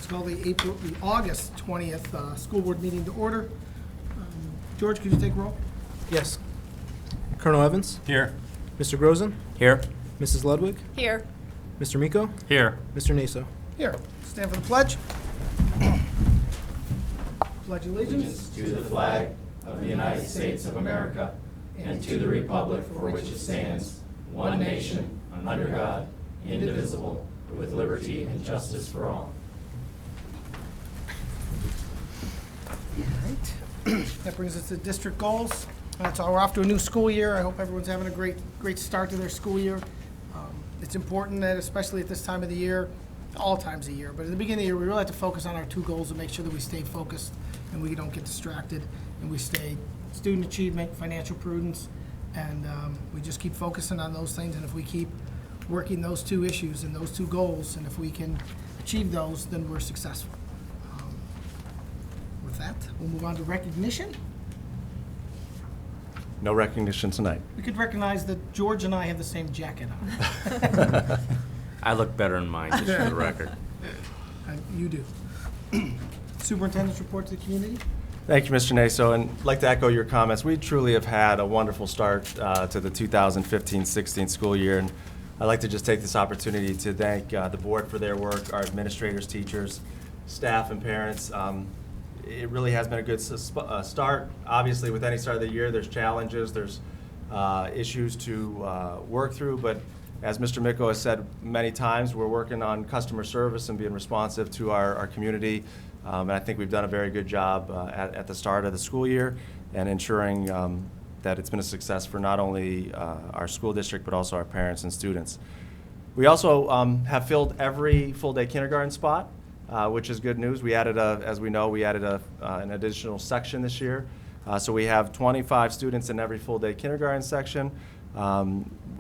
Let's call the August 20th school board meeting to order. George, could you take roll? Yes. Colonel Evans? Here. Mr. Grozen? Here. Mrs. Ludwig? Here. Mr. Miko? Here. Mr. Naso? Here. Stand for the pledge. Pledge allegiance to the flag of the United States of America and to the republic for which it stands, one nation, under God, indivisible, with liberty and justice for all. All right. That brings us to district goals. That's all. We're off to a new school year. I hope everyone's having a great start to their school year. It's important that, especially at this time of the year, all times of year, but at the beginning of the year, we really have to focus on our two goals and make sure that we stay focused and we don't get distracted and we stay student achievement, financial prudence, and we just keep focusing on those things. And if we keep working those two issues and those two goals, and if we can achieve those, then we're successful. With that, we'll move on to recognition. No recognition tonight. We could recognize that George and I have the same jacket on. I look better in mine, just for the record. You do. Superintendent's report to the community. Thank you, Mr. Naso, and I'd like to echo your comments. We truly have had a wonderful start to the 2015-16 school year, and I'd like to just take this opportunity to thank the board for their work, our administrators, teachers, staff, and parents. It really has been a good start. Obviously, with any start of the year, there's challenges, there's issues to work through, but as Mr. Miko has said many times, we're working on customer service and being responsive to our community, and I think we've done a very good job at the start of the school year and ensuring that it's been a success for not only our school district, but also our parents and students. We also have filled every full-day kindergarten spot, which is good news. We added, as we know, an additional section this year. So we have 25 students in every full-day kindergarten section.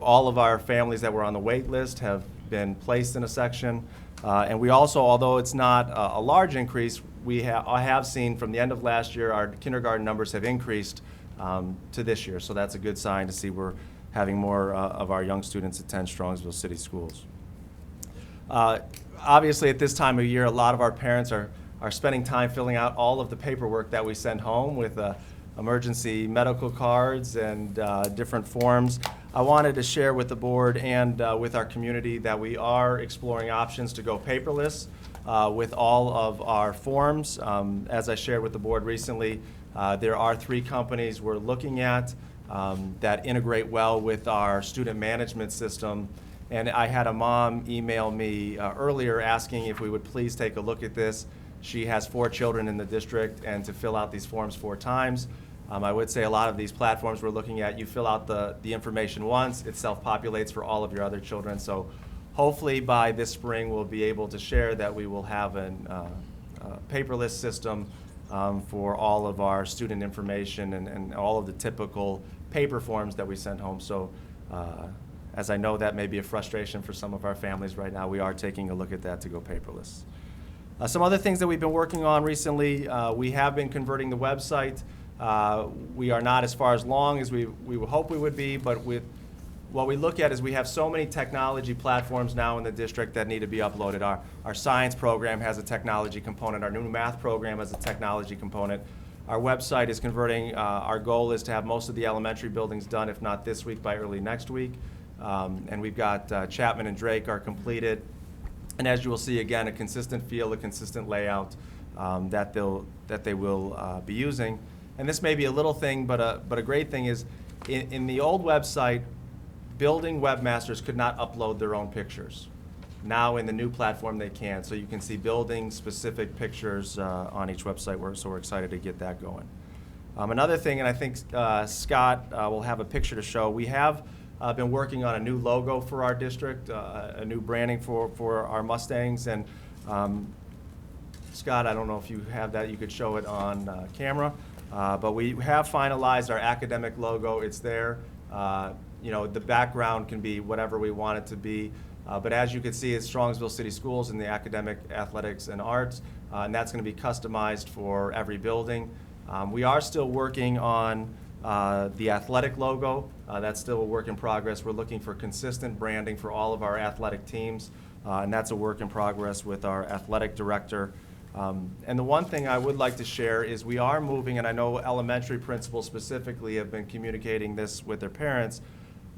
All of our families that were on the wait list have been placed in a section. And we also, although it's not a large increase, I have seen from the end of last year, our kindergarten numbers have increased to this year. So that's a good sign to see we're having more of our young students attend Strongsville City Schools. Obviously, at this time of year, a lot of our parents are spending time filling out all of the paperwork that we send home with emergency medical cards and different forms. I wanted to share with the board and with our community that we are exploring options to go paperless with all of our forms. As I shared with the board recently, there are 3 companies we're looking at that integrate well with our student management system. And I had a mom email me earlier asking if we would please take a look at this. She has 4 children in the district, and to fill out these forms 4 times. I would say a lot of these platforms we're looking at, you fill out the information once, it self-populates for all of your other children. So hopefully by this spring we'll be able to share that we will have a paperless system for all of our student information and all of the typical paper forms that we send home. So as I know that may be a frustration for some of our families right now, we are taking a look at that to go paperless. Some other things that we've been working on recently, we have been converting the website. We are not as far as long as we would hope we would be, but with what we look at is we have so many technology platforms now in the district that need to be uploaded. Our science program has a technology component. Our new math program has a technology component. Our website is converting. Our goal is to have most of the elementary buildings done, if not this week, by early next week. And we've got Chapman and Drake are completed. And as you will see, again, a consistent feel, a consistent layout that they will be using. And this may be a little thing, but a great thing is in the old website, building webmasters could not upload their own pictures. Now in the new platform they can, so you can see building-specific pictures on each website, so we're excited to get that going. Another thing, and I think Scott will have a picture to show, we have been working on a new logo for our district, a new branding for our Mustangs, and Scott, I don't know if you have that, you could show it on camera, but we have finalized our academic logo. It's there. The background can be whatever we want it to be, but as you can see, it's Strongsville City Schools in the academic, athletics, and arts, and that's going to be customized for every building. We are still working on The athletic logo, that's still a work in progress. We're looking for consistent branding for all of our athletic teams, and that's a work in progress with our athletic director. And the one thing I would like to share is we are moving, and I know elementary principals specifically have been communicating this with their parents,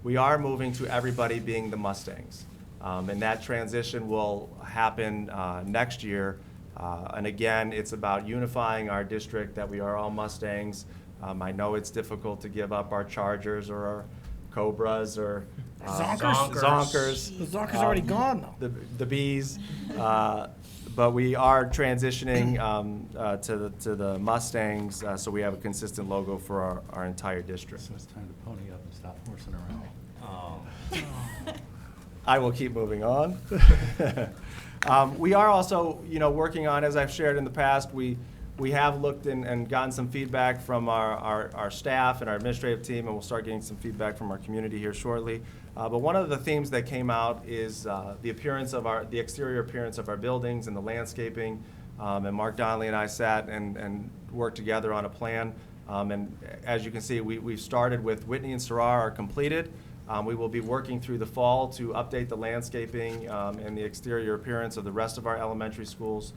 we are moving to everybody being the Mustangs. And that transition will happen next year. And again, it's about unifying our district, that we are all Mustangs. I know it's difficult to give up our Chargers or our Cobras or Zonkers. The Zonker's already gone, though. The Bees. But we are transitioning to the Mustangs, so we have a consistent logo for our entire district. So it's time to pony up and stop horsing around. I will keep moving on. We are also, working on, as I've shared in the past, we have looked and gotten some feedback from our staff and our administrative team, and we'll start getting some feedback from our community here shortly. But one of the themes that came out is the exterior appearance of our buildings and the landscaping. And Mark Donnelly and I sat and worked together on a plan. And as you can see, we've started with Whitney and Sarrar are completed. We will be working through the fall to update the landscaping and the exterior appearance of the rest of our elementary schools.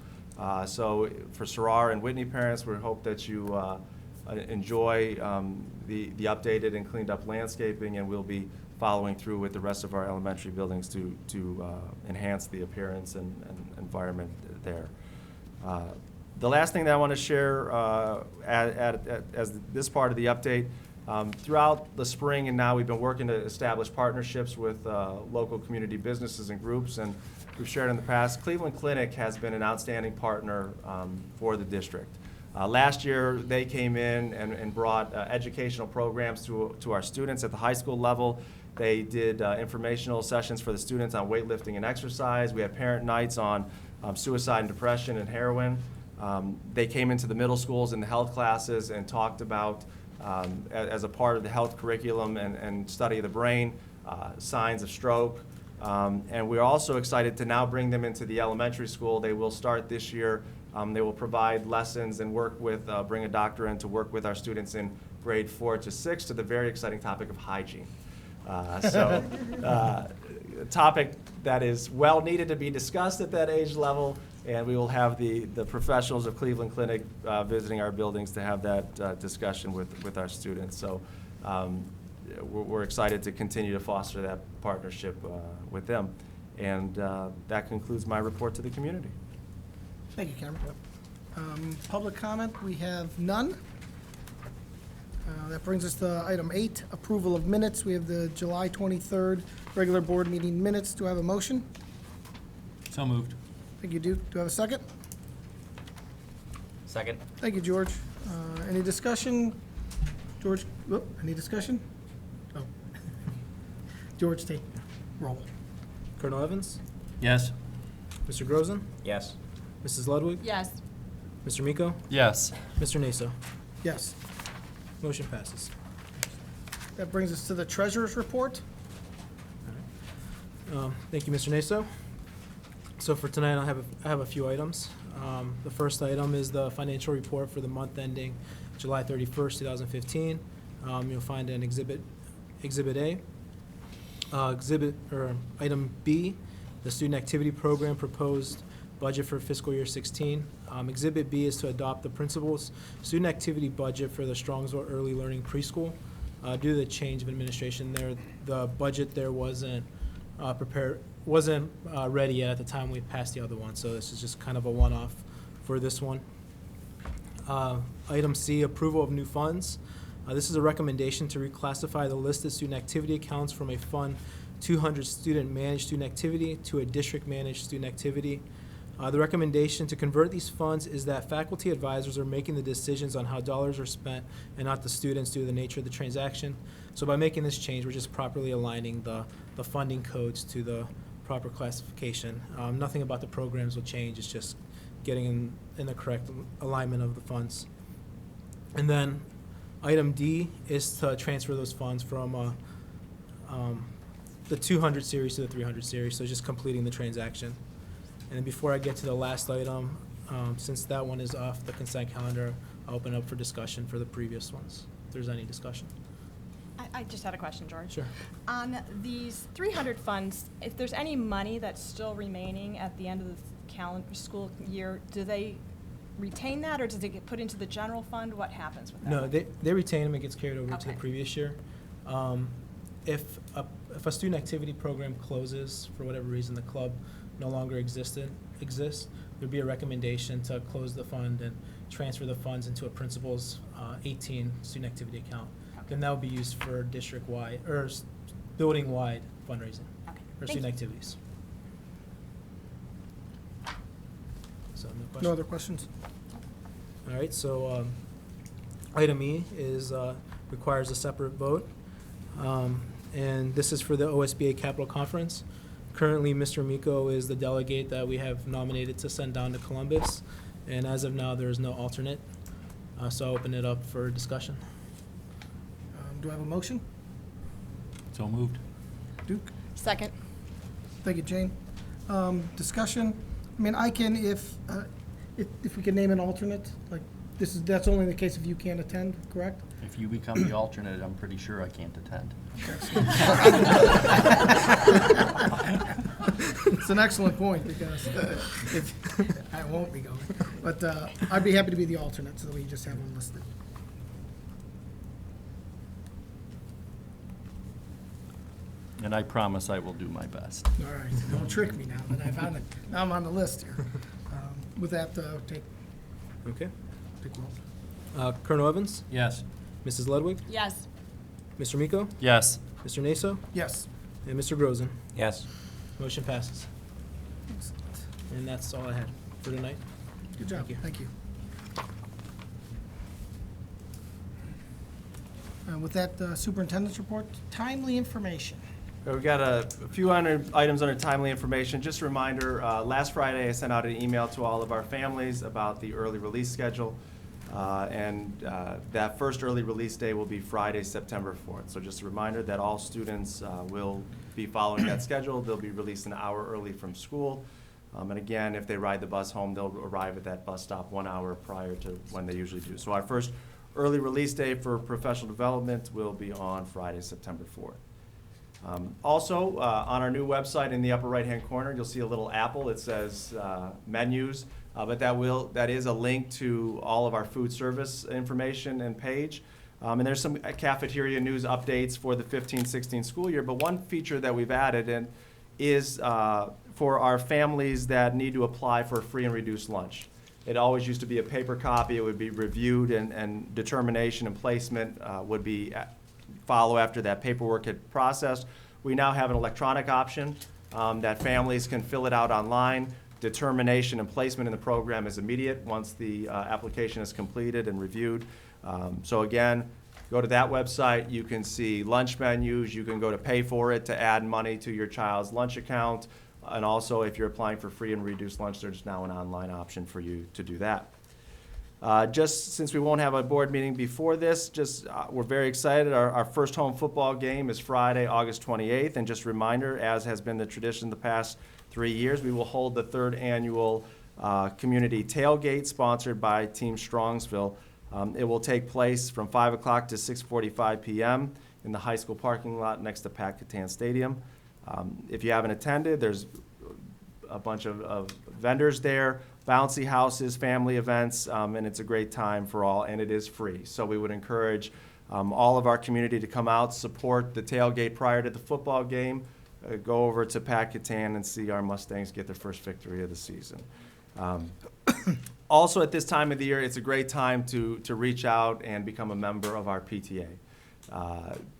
So for Sarrar and Whitney parents, we hope that you enjoy the updated and cleaned up landscaping, and we'll be following through with the rest of our elementary buildings to enhance the appearance and environment there. The last thing that I want to share as this part of the update, throughout the spring and now we've been working to establish partnerships with local community businesses and groups, and we've shared in the past, Cleveland Clinic has been an outstanding partner for the district. Last year, they came in and brought educational programs to our students at the high school level. They did informational sessions for the students on weightlifting and exercise. We had parent nights on suicide and depression and heroin. They came into the middle schools and the health classes and talked about, as a part of the health curriculum and study of the brain, signs of stroke. And we're also excited to now bring them into the elementary school. They will start this year. They will provide lessons and work with, bring a doctor in to work with our students in grade 4 to 6 to the very exciting topic of hygiene. A topic that is well needed to be discussed at that age level, and we will have the professionals of Cleveland Clinic visiting our buildings to have that discussion with our students. So we're excited to continue to foster that partnership with them. And that concludes my report to the community. Thank you, Cameron. Public comment, we have none. That brings us to item 8, approval of minutes. We have the July 23rd regular board meeting minutes. Do I have a motion? So moved. Thank you, Do I have a second? Second? Thank you, George. Any discussion? George, any discussion? Oh. George, take roll. Colonel Evans? Yes. Mr. Grozen? Yes. Mrs. Ludwig? Yes. Mr. Miko? Yes. Mr. Naso? Yes. Motion passes. That brings us to the treasurer's report. Thank you, Mr. Naso. So for tonight, I have a few items. The first item is the financial report for the month ending July 31st, 2015. You'll find an Exhibit A. Item B, the student activity program proposed budget for fiscal year 16. Exhibit B is to adopt the principal's student activity budget for the Strongsville Early Learning Preschool. Due to the change of administration there, the budget there wasn't ready yet at the time we passed the other one, so this is just kind of a one-off for this one. Item C, approval of new funds. This is a recommendation to reclassify the listed student activity accounts from a Fund 200 student-managed student activity to a district-managed student activity. The recommendation to convert these funds is that faculty advisors are making the decisions on how dollars are spent and not the students due to the nature of the transaction. So by making this change, we're just properly aligning the funding codes to the proper classification. Nothing about the programs will change. It's just getting in the correct alignment of the funds. And then item D is to transfer those funds from the 200 series to the 300 series, so just completing the transaction. And then before I get to the last item, since that one is off the consent calendar, I'll open up for discussion for the previous ones. if there's any discussion. I just had a question, George. Sure. On these 300 funds, if there's any money that's still remaining at the end of the calendar school year, do they retain that, or does it get put into the general fund? What happens with that? No, they retain them, it gets carried over to the Okay. previous year. If a student activity program closes, for whatever reason, the club no longer exists, there'd be a recommendation to close the fund and transfer the funds into a principal's 18 student activity account. Okay. Then that would be used for district-wide, or building-wide fundraising, Okay. or Thank student you. activities. So, no questions? No other questions? All right, so item E is, requires a separate vote. And this is for the OSBA Capital Conference. Currently, Mr. Miko is the delegate that we have nominated to send down to Columbus. And as of now, there is no alternate. So I'll open it up for discussion. Do I have a motion? So moved. Duke? Second. Thank you, Jane. Discussion, I mean, I can, if we can name an alternate, like, that's only the case if you can't attend, correct? If you become the alternate, I'm pretty sure I can't attend. It's an excellent point, because if, I won't be going. But I'd be happy to be the alternate, so that we just have one listed. And I promise I will do my best. All right, don't trick me now that now I'm on the list here. With that, take Okay. roll. Colonel Evans, Yes. Mrs. Ludwig, Yes. Mr. Miko, Yes. Mr. Naso, Yes. and Mr. Grozen. Yes. Motion passes. And that's all I had for tonight. Good job, Thank you. thank you. With that, superintendent's report, timely information. We've got a few hundred items under timely information. Just a reminder, last Friday I sent out an email to all of our families about the early release schedule. And that first early release day will be Friday, September 4th. So just a reminder that all students will be following that schedule. They'll be released an hour early from school. And again, if they ride the bus home, they'll arrive at that bus stop 1 hour prior to when they usually do. So our first early release day for professional development will be on Friday, September 4th. Also, on our new website in the upper right-hand corner, you'll see a little apple. It says menus, but that is a link to all of our food service information and page. And there's some cafeteria news updates for the 15-16 school year. But one feature that we've added is for our families that need to apply for a free and reduced lunch. It always used to be a paper copy. It would be reviewed, and determination and placement would be follow after that paperwork had processed. We now have an electronic option that families can fill it out online. Determination and placement in the program is immediate once the application is completed and reviewed. So again, go to that website. You can see lunch menus. You can go to pay for it to add money to your child's lunch account. And also, if you're applying for free and reduced lunch, there's now an online option for you to do that. Just since we won't have a board meeting before this, we're very excited. Our first home football game is Friday, August 28th. And just a reminder, as has been the tradition the past 3 years, we will hold the 3rd annual community tailgate sponsored by Team Strongsville. It will take place from 5 o'clock to 6:45 p.m. in the high school parking lot next to Pat Catan Stadium. If you haven't attended, there's a bunch of vendors there, bouncy houses, family events, and it's a great time for all, and it is free. So we would encourage all of our community to come out, support the tailgate prior to the football game, go over to Pat Catan and see our Mustangs get their first victory of the season. Also, at this time of the year, it's a great time to reach out and become a member of our PTA.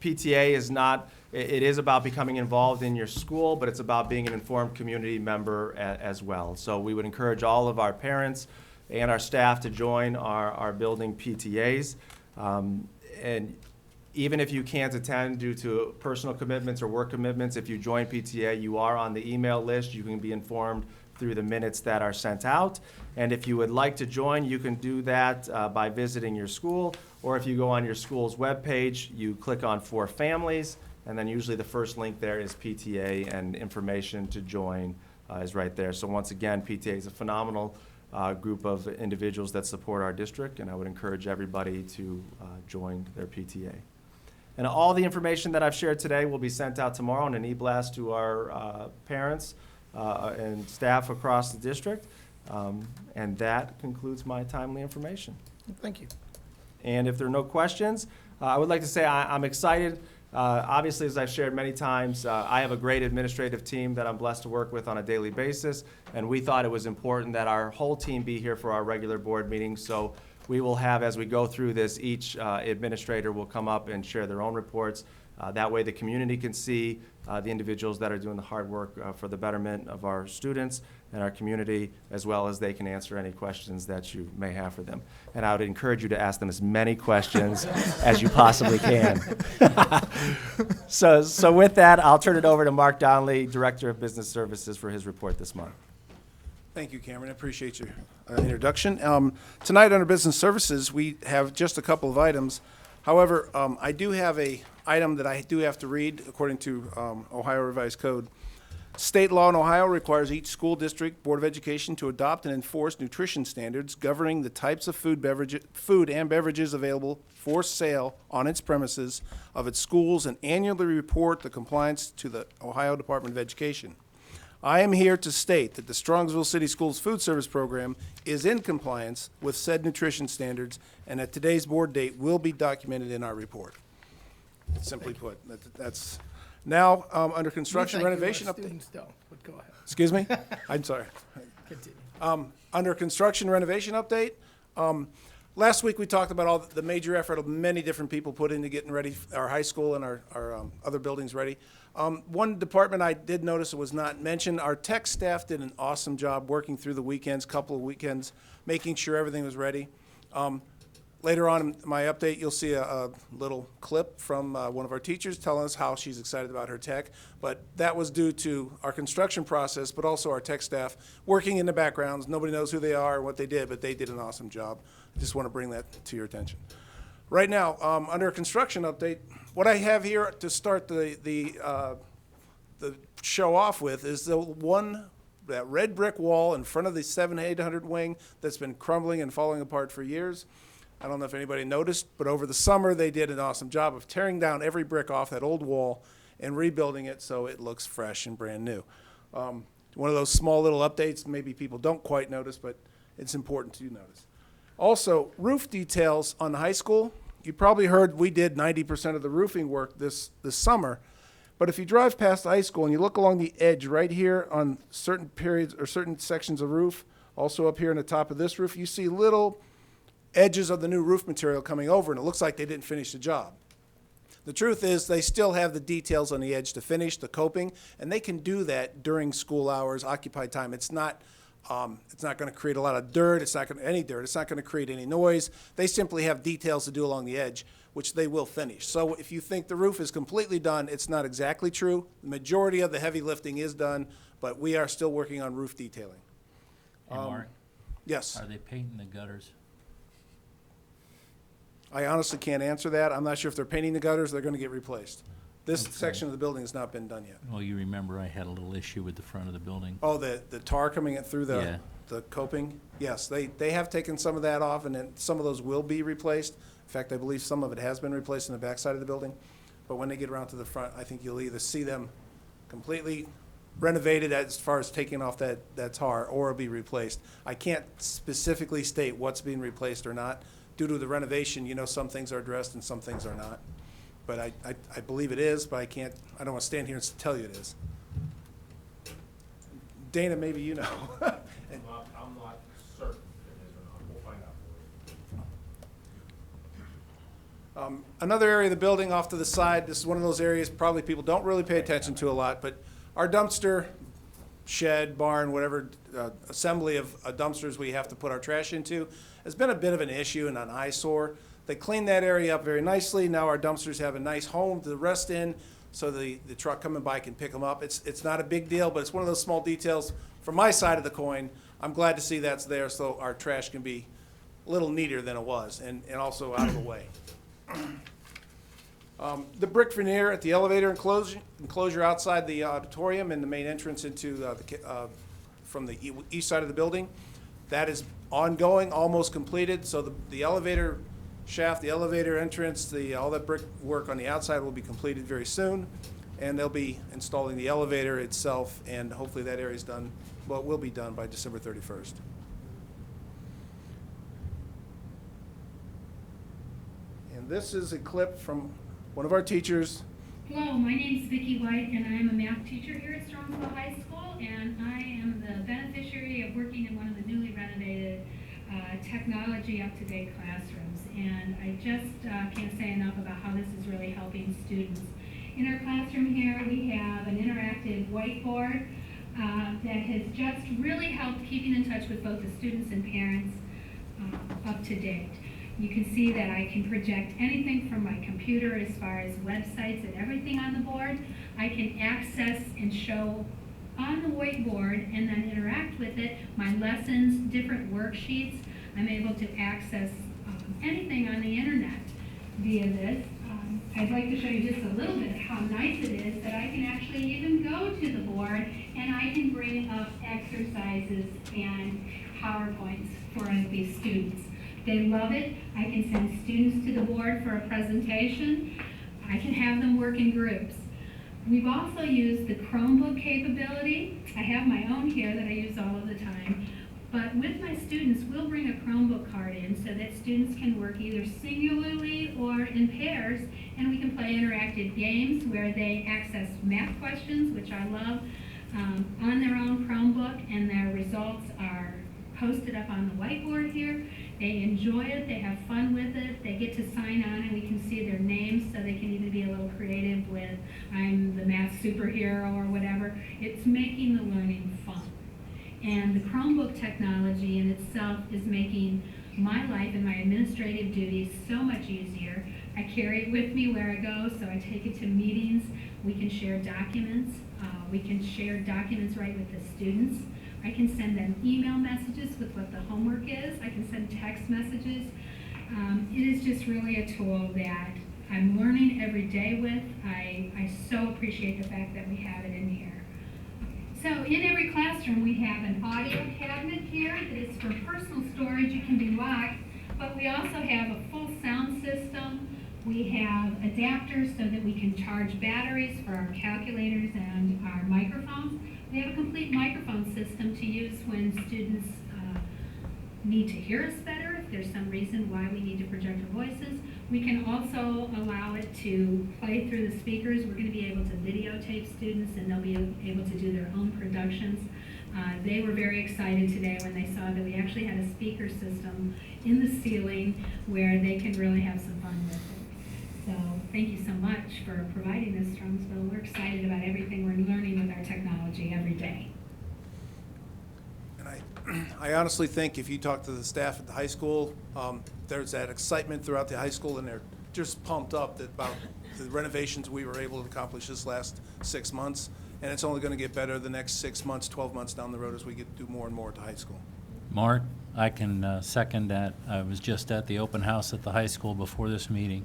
PTA it is about becoming involved in your school, but it's about being an informed community member as well. So we would encourage all of our parents and our staff to join our building PTAs. And even if you can't attend due to personal commitments or work commitments, if you join PTA, you are on the email list. You can be informed through the minutes that are sent out. And if you would like to join, you can do that by visiting your school, or if you go on your school's webpage, you click on For Families, and then usually the first link there is PTA, and information to join is right there. So once again, PTA is a phenomenal group of individuals that support our district, and I would encourage everybody to join their PTA. And all the information that I've shared today will be sent out tomorrow in an e-blast to our parents and staff across the district. And that concludes my timely information. Thank you. And if there are no questions, I would like to say I'm excited. Obviously, as I've shared many times, I have a great administrative team that I'm blessed to work with on a daily basis, and we thought it was important that our whole team be here for our regular board meetings. So we will have, as we go through this, each administrator will come up and share their own reports. That way the community can see the individuals that are doing the hard work for the betterment of our students and our community, as well as they can answer any questions that you may have for them. And I would encourage you to ask them as many questions as you possibly can. So with that, I'll turn it over to Mark Donnelly, Director of Business Services, for his report this month. Thank you, Cameron. I appreciate your introduction. Tonight under Business Services, we have just a couple of items. However, I do have a item that I do have to read according to Ohio Revised Code. State law in Ohio requires each school district board of education to adopt and enforce nutrition standards governing the types of food and beverages available for sale on its premises of its schools and annually report the compliance to the Ohio Department of Education. I am here to state that the Strongsville City Schools Food Service Program is in compliance with said nutrition standards, and at today's board date will be documented in our report. Simply put, that's now under construction renovation update. Students don't, but go ahead. Excuse me? I'm sorry. Continue. Under construction renovation update, last week we talked about all the major effort of many different people put into getting ready our high school and our other buildings ready. One department I did notice was not mentioned. Our tech staff did an awesome job working through the weekends, couple of weekends, making sure everything was ready. Later on in my update, you'll see a little clip from one of our teachers telling us how she's excited about her tech. But that was due to our construction process, but also our tech staff working in the backgrounds. Nobody knows who they are or what they did, but they did an awesome job. I just want to bring that to your attention. Right now, under a construction update, what I have here to start the show off with is that red brick wall in front of the 7-800 wing that's been crumbling and falling apart for years. I don't know if anybody noticed, but over the summer they did an awesome job of tearing down every brick off that old wall and rebuilding it so it looks fresh and brand new. One of those small little updates maybe people don't quite notice, but it's important to notice. Also, roof details on the high school. You probably heard we did 90% of the roofing work this summer, but if you drive past the high school and you look along the edge right here on certain periods or certain sections of roof, also up here on the top of this roof, you see little edges of the new roof material coming over, and it looks like they didn't finish the job. The truth is they still have the details on the edge to finish, the coping, and they can do that during school hours, occupied time. It's not going to create a lot of dirt. It's not going to any dirt. It's not going to create any noise. They simply have details to do along the edge, which they will finish. So if you think the roof is completely done, it's not exactly true. The majority of the heavy lifting is done, but we are still working on roof detailing. Hey, Mark, Yes. are they painting the gutters? I honestly can't answer that. I'm not sure if they're painting the gutters, they're going to get replaced. This section of the building has not been done yet. Well, you remember I had a little issue with the front of the building. Oh, the tar coming in through Yeah. the coping? Yes, they have taken some of that off, and then some of those will be replaced. In fact, I believe some of it has been replaced in the backside of the building. But when they get around to the front, I think you'll either see them completely renovated as far as taking off that tar, or it'll be replaced. I can't specifically state what's being replaced or not. Due to the renovation, some things are addressed and some things are not. But I believe it is, but I don't want to stand here and tell you it is. Dana, maybe you know. I'm not certain if it is or not. We'll find out for you. Another area of the building off to the side, this is one of those areas probably people don't really pay attention to a lot, but our dumpster, shed, barn, whatever assembly of dumpsters we have to put our trash into has been a bit of an issue and an eyesore. They cleaned that area up very nicely. Now our dumpsters have a nice home to rest in, so the truck coming by can pick them up. It's not a big deal, but it's one of those small details from my side of the coin. I'm glad to see that's there so our trash can be a little neater than it was and also out of the way. The brick veneer at the elevator enclosure outside the auditorium and the main entrance into from the east side of the building, That is ongoing, almost completed, so the elevator shaft, the elevator entrance, all that brick work on the outside will be completed very soon, and they'll be installing the elevator itself, and hopefully that area's done, well, it will be done by December 31st. And this is a clip from one of our teachers. Hello, my name is Vicki White, and I'm a math teacher here at Strongsville High School, and I am the beneficiary of working in one of the newly renovated technology up-to-date classrooms. And I just can't say enough about how this is really helping students. In our classroom here, we have an interactive whiteboard that has just really helped keeping in touch with both the students and parents up to date. You can see that I can project anything from my computer as far as websites and everything on the board. I can access and show on the whiteboard and then interact with it my lessons, different worksheets. I'm able to access anything on the internet via this. I'd like to show you just a little bit how nice it is that I can actually even go to the board and I can bring up exercises and PowerPoints for these students. They love it. I can send students to the board for a presentation. I can have them work in groups. We've also used the Chromebook capability. I have my own here that I use all of the time. But with my students, we'll bring a Chromebook card in so that students can work either singularly or in pairs, and we can play interactive games where they access math questions, which I love, on their own Chromebook, and their results are posted up on the whiteboard here. They enjoy it, they have fun with it, they get to sign on and we can see their names so they can even be a little creative with, I'm the math superhero or whatever. It's making the learning fun. And the Chromebook technology in itself is making my life and my administrative duties so much easier. I carry it with me where I go, so I take it to meetings. We can share documents. We can share documents right with the students. I can send them email messages with what the homework is. I can send text messages. It is just really a tool that I'm learning every day with. I so appreciate the fact that we have it in here. So in every classroom we have an audio cabinet here that is for personal storage. It can be locked, but we also have a full sound system. We have adapters so that we can charge batteries for our calculators and our microphones. We have a complete microphone system to use when students need to hear us better, if there's some reason why we need to project our voices. We can also allow it to play through the speakers. We're going to be able to videotape students and they'll be able to do their own productions. They were very excited today when they saw that we actually had a speaker system in the ceiling where they can really have some fun with it. So thank you so much for providing this, Strongsville. We're excited about everything we're learning with our technology every day. And I honestly think if you talk to the staff at the high school, there's that excitement throughout the high school, and they're just pumped up that about the renovations we were able to accomplish this last 6 months, and it's only going to get better the next 6 months, 12 months down the road as we get to do more and more at the high school. Mark, I can second that. I was just at the open house at the high school before this meeting,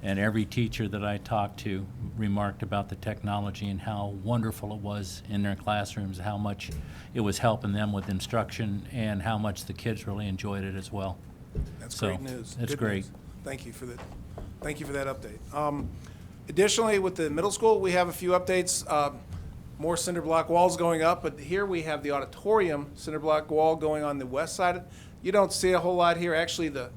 and every teacher that I talked to remarked about the technology and how wonderful it was in their classrooms, how much it was helping them with instruction, and how much the kids really enjoyed it as well. That's So, great news. it's Good great. news. Thank you for that. Thank you for that update. Additionally, with the middle school, we have a few updates. More cinder block walls going up, but here we have the auditorium cinder block wall going on the west side. You don't see a whole lot here. Actually, the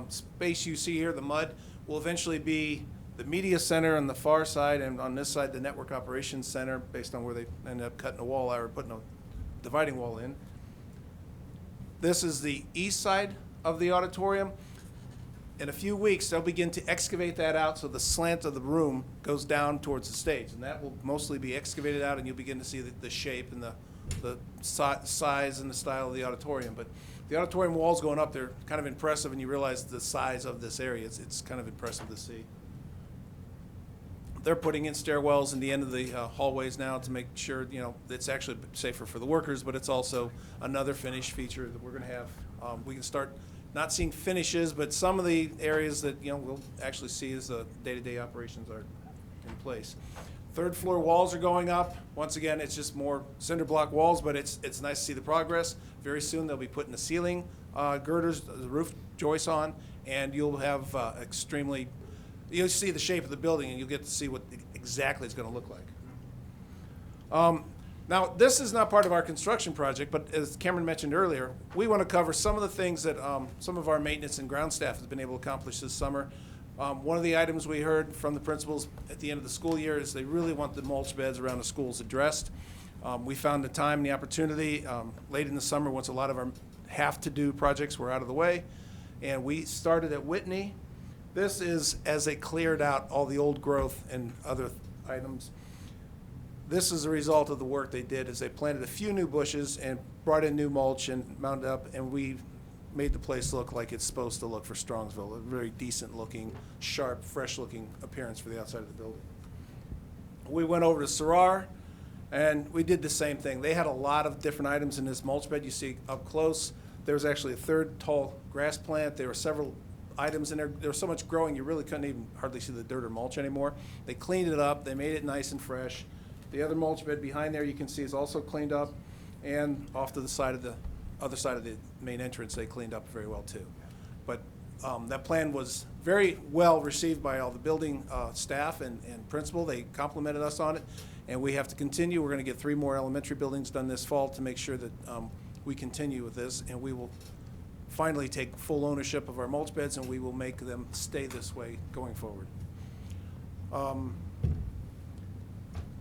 space you see here, the mud, will eventually be the media center on the far side, and on this side, the network operations center, based on where they ended up cutting a wall out or putting a dividing wall in. This is the east side of the auditorium. In a few weeks, they'll begin to excavate that out so the slant of the room goes down towards the stage, and that will mostly be excavated out, and you'll begin to see the shape and the size and the style of the auditorium. But the auditorium walls going up, they're kind of impressive, and you realize the size of this area. It's kind of impressive to see. They're putting in stairwells in the end of the hallways now to make sure, it's actually safer for the workers, but it's also another finish feature that we're going to have. We can start not seeing finishes, but some of the areas that, we'll actually see as the day-to-day operations are in place. Third floor walls are going up. Once again, it's just more cinder block walls, but it's nice to see the progress. Very soon, they'll be putting the ceiling girders, the roof joists on, and you'll have you'll see the shape of the building, and you'll get to see what exactly it's going to look like. Now, this is not part of our construction project, but as Cameron mentioned earlier, we want to cover some of the things that some of our maintenance and ground staff has been able to accomplish this summer. One of the items we heard from the principals at the end of the school year is they really want the mulch beds around the schools addressed. We found the time and the opportunity late in the summer once a lot of our have-to-do projects were out of the way, and we started at Whitney. This is as they cleared out all the old growth and other items. This is a result of the work they did as they planted a few new bushes and brought in new mulch and mounted up, and we made the place look like it's supposed to look for Strongsville, a very decent looking, sharp, fresh looking appearance for the outside of the building. We went over to Sarar and we did the same thing. They had a lot of different items in this mulch bed you see up close. There was actually a third tall grass plant. There were several items in there. There was so much growing you really couldn't even hardly see the dirt or mulch anymore. They cleaned it up. They made it nice and fresh. The other mulch bed behind there you can see is also cleaned up, and off to the side of the other side of the main entrance they cleaned up very well too. But that plan was very well received by all the building staff and principal. They complimented us on it, and we have to continue. We're going to get 3 more elementary buildings done this fall to make sure that we continue with this, and we will finally take full ownership of our mulch beds, and we will make them stay this way going forward.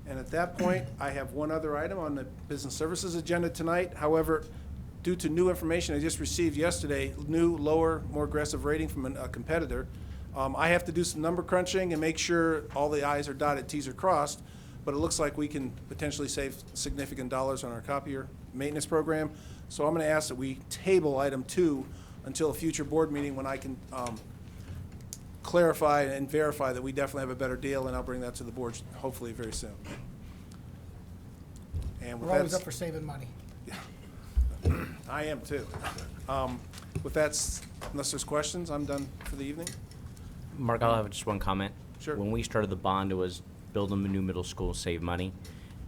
And at that point, I have one other item on the business services agenda tonight. However, due to new information I just received yesterday, new, lower, more aggressive rating from a competitor, I have to do some number crunching and make sure all the I's are dotted, T's are crossed, but it looks like we can potentially save significant dollars on our copier maintenance program. So I'm going to ask that we table item 2 until a future board meeting when I can clarify and verify that we definitely have a better deal, and I'll bring that to the board hopefully very soon. And with We're always that, up for saving money. I am too. With that, unless there's questions, I'm done for the evening. Mark, I'll have just one comment. Sure. When we started the bond, it was build them a new middle school, save money.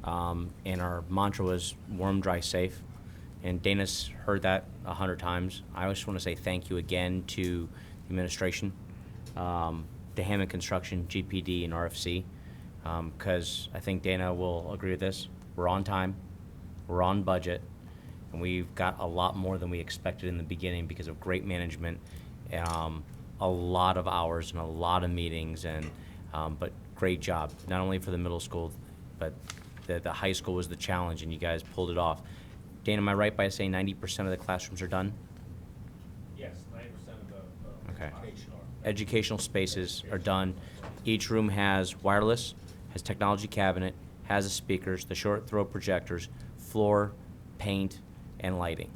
And our mantra was warm, dry, safe. And Dana's heard that 100 times. I just want to say thank you again to the administration, to Hammond Construction, GPD, and RFC, because I think Dana will agree with this. We're on time, we're on budget, and we've got a lot more than we expected in the beginning because of great management, a lot of hours and a lot of meetings, and but great job, not only for the middle school, but the high school was the challenge, and you guys pulled it off. Dana, am I right by saying 90% of the classrooms are done? Yes, 90% of the Okay. educational. Educational spaces are done. Each room has wireless, has technology cabinet, has the speakers, the short throw projectors, floor, paint, and lighting.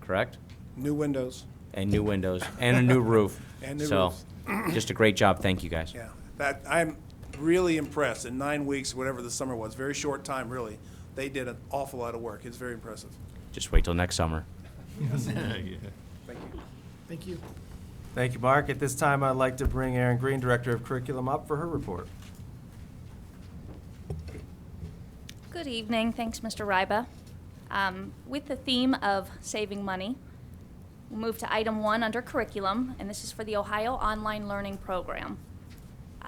Correct? New windows. And new windows, and a new roof. And new So, roofs. just a great job. Thank you, guys. Yeah, that, I'm really impressed. In 9 weeks, whatever the summer was, very short time, really, they did an awful lot of work. It's very impressive. Just wait till next summer. Thank you. Thank you. Thank you, Mark. At this time, I'd like to bring Erin Green, Director of Curriculum, up for her report. Good evening. Thanks, Mr. Ryba. With the theme of saving money, we'll move to item 1 under curriculum, and this is for the Ohio Online Learning Program.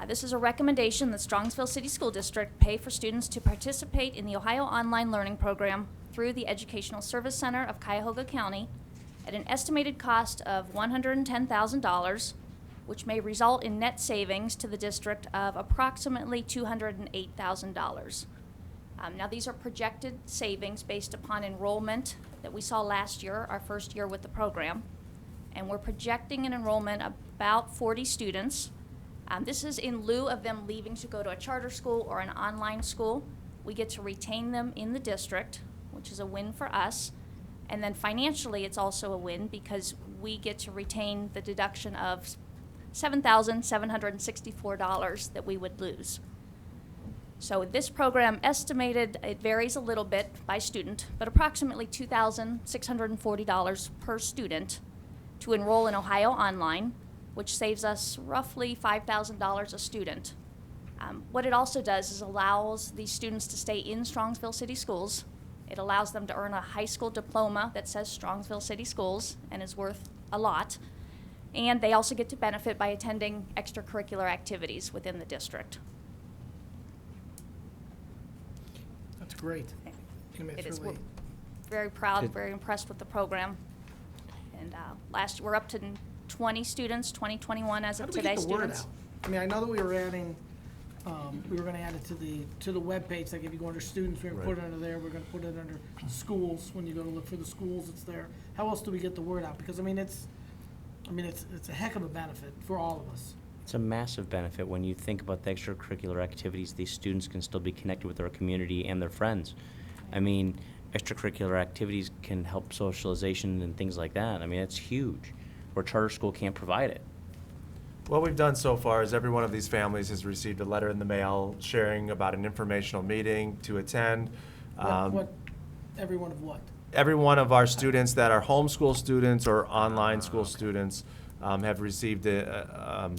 This is a recommendation that Strongsville City School District pay for students to participate in the Ohio Online Learning Program through the Educational Service Center of Cuyahoga County at an estimated cost of $110,000, which may result in net savings to the district of approximately $208,000. Now, these are projected savings based upon enrollment that we saw last year, our first year with the program, and we're projecting an enrollment of about 40 students. This is in lieu of them leaving to go to a charter school or an online school. We get to retain them in the district, which is a win for us. And then financially, it's also a win because we get to retain the deduction of $7,764 that we would lose. So this program estimated, it varies a little bit by student, but approximately $2,640 per student to enroll in Ohio Online, which saves us roughly $5,000 a student. What it also does is allows these students to stay in Strongsville City Schools. It allows them to earn a high school diploma that says Strongsville City Schools and is worth a lot. And they also get to benefit by attending extracurricular activities within the district. That's great. I mean, It it's is, really, we're very proud, very impressed with the program. And we're up to 20 students, 2021 as how of do we today get the word students. out? I mean, I know that we were adding, we were gonna add it to the webpage, like if you go under students, we're gonna put it under there, we're gonna put it under schools, when you go to look for the schools, it's there. How else do we get the word out? Because, I mean, it's a heck of a benefit for all of us. It's a massive benefit when you think about the extracurricular activities. These students can still be connected with their community and their friends. I mean, extracurricular activities can help socialization and things like that. I mean, it's huge, where charter school can't provide it. What we've done so far is every one of these families has received a letter in the mail sharing about an informational meeting to attend. Every one of what? Every one of our students that are homeschool students or online school students have received a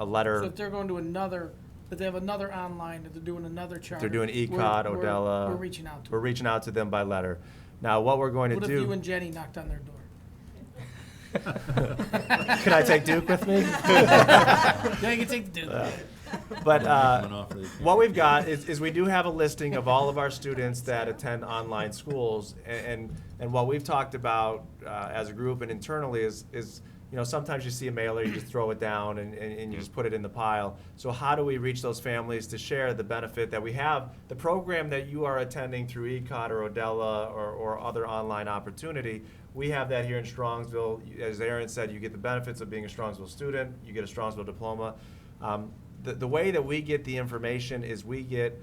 letter. So if they're going to another, if they have another online, if they're doing another charter. They're doing ECOT, Odella. We're reaching out to We're them. reaching out to them by letter. Now, what we're going to What do. if you and Jenny knocked on their door? Can I take Duke with me? Yeah, you can take the Duke. But what we've got is we do have a listing of all of our students that attend online schools, and what we've talked about as a group and internally is you know, sometimes you see a mailer, you just throw it down and you just put it in the pile. So how do we reach those families to share the benefit that we have, the program that you are attending through ECOT or Odella or other online opportunity? We have that here in Strongsville. As Aaron said, you get the benefits of being a Strongsville student, you get a Strongsville diploma. The way that we get the information is we get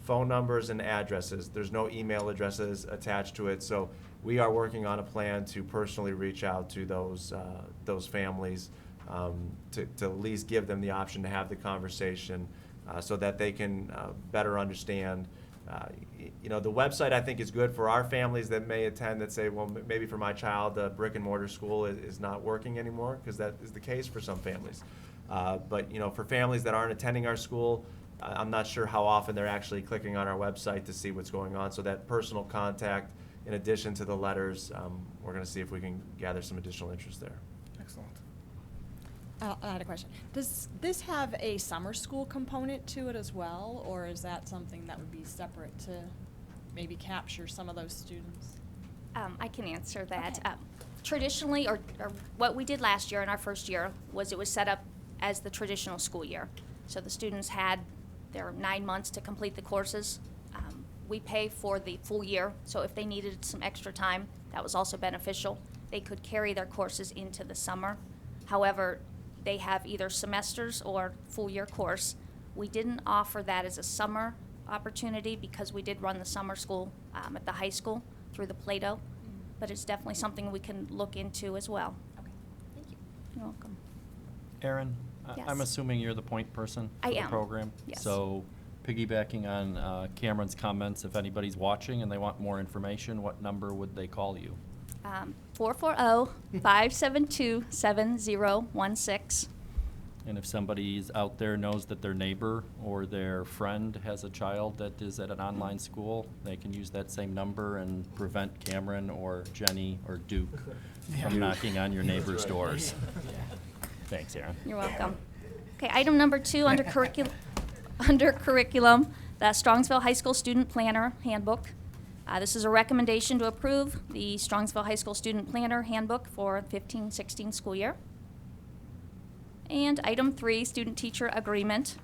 phone numbers and addresses. There's no email addresses attached to it. So we are working on a plan to personally reach out to those families to at least give them the option to have the conversation so that they can better understand. You know, the website I think is good for our families that may attend that say, well, maybe for my child, the brick and mortar school is not working anymore, because that is the case for some families. But, you know, for families that aren't attending our school, I'm not sure how often they're actually clicking on our website to see what's going on. So that personal contact, in addition to the letters, we're going to see if we can gather some additional interest there. Excellent. I had a question. Does this have a summer school component to it as well, or is that something that would be separate to maybe capture some of those students? I can answer that. Okay. Traditionally, or what we did last year in our first year, was it was set up as the traditional school year. So the students had their 9 months to complete the courses. We pay for the full year, so if they needed some extra time, that was also beneficial. They could carry their courses into the summer. However, they have either semesters or full year course. We didn't offer that as a summer opportunity because we did run the summer school at the high school through the Plato, but it's definitely something we can look into as well. Okay, thank you. You're welcome. Aaron, Yes. I'm assuming you're the point person I for the am. program? Yes. So piggybacking on Cameron's comments, if anybody's watching and they want more information, what number would they call you? 440-572-7016. And if somebody's out there knows that their neighbor or their friend has a child that is at an online school, they can use that same number and prevent Cameron or Jenny or Duke from knocking on your neighbor's doors. Thanks, Aaron. You're welcome. Okay, item number 2 under curriculum, the Strongsville High School Student Planner Handbook. This is a recommendation to approve the Strongsville High School Student Planner Handbook for 15-16 school year. And item 3, Student Teacher Agreement.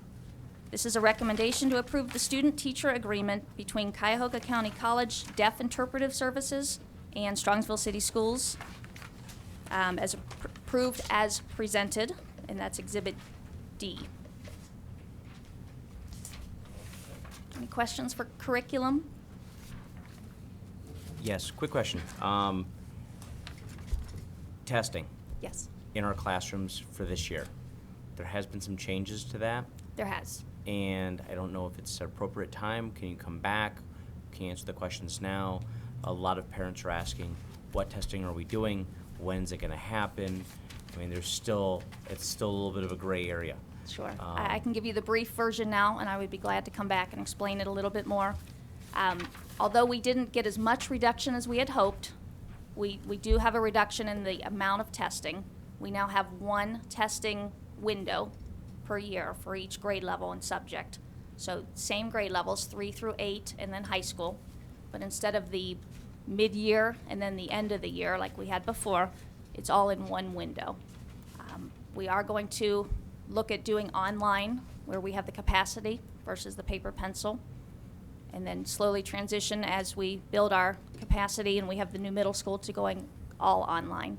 This is a recommendation to approve the Student Teacher Agreement between Cuyahoga County College Deaf Interpretive Services and Strongsville City Schools, as approved as presented, and that's Exhibit D. Any questions for curriculum? Yes, quick question. Testing Yes, in our classrooms for this year. There has been some changes to that, there has. and I don't know if it's an appropriate time. Can you come back? Can you answer the questions now? A lot of parents are asking, what testing are we doing? When's it gonna happen? I mean, it's still a little bit of a gray area. Sure. I can give you the brief version now, and I would be glad to come back and explain it a little bit more. Although we didn't get as much reduction as we had hoped, we do have a reduction in the amount of testing. We now have one testing window per year for each grade level and subject. So same grade levels, 3 through 8, and then high school. But instead of the mid-year and then the end of the year like we had before, it's all in one window. We are going to look at doing online where we have the capacity versus the paper pencil, and then slowly transition as we build our capacity and we have the new middle school to going all online.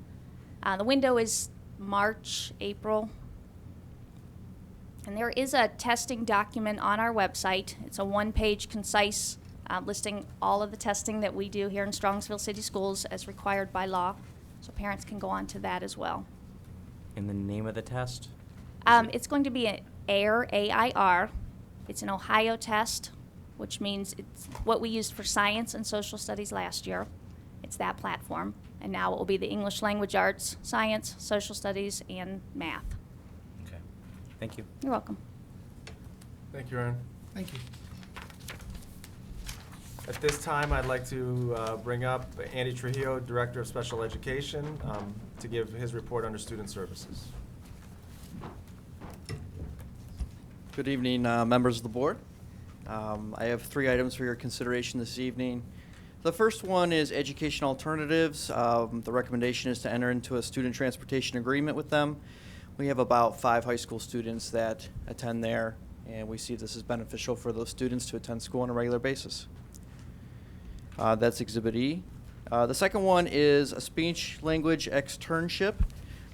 The window is March, April, and there is a testing document on our website. It's a one-page concise listing all of the testing that we do here in Strongsville City Schools as required by law, so parents can go on to that as well. And the name of the test? It's going to be an AIR, A-I-R. It's an Ohio test, which means it's what we used for science and social studies last year. It's that platform. And now it will be the English language arts, science, social studies, and math. Okay. Thank you. You're welcome. Thank you, Aaron. Thank you. At this time, I'd like to bring up Andy Trujillo, Director of Special Education, to give his report under Student Services. Good evening, members of the board. I have 3 items for your consideration this evening. The first one is education alternatives. The recommendation is to enter into a student transportation agreement with them. We have about 5 high school students that attend there, and we see this as beneficial for those students to attend school on a regular basis. That's Exhibit E. The second one is a speech language externship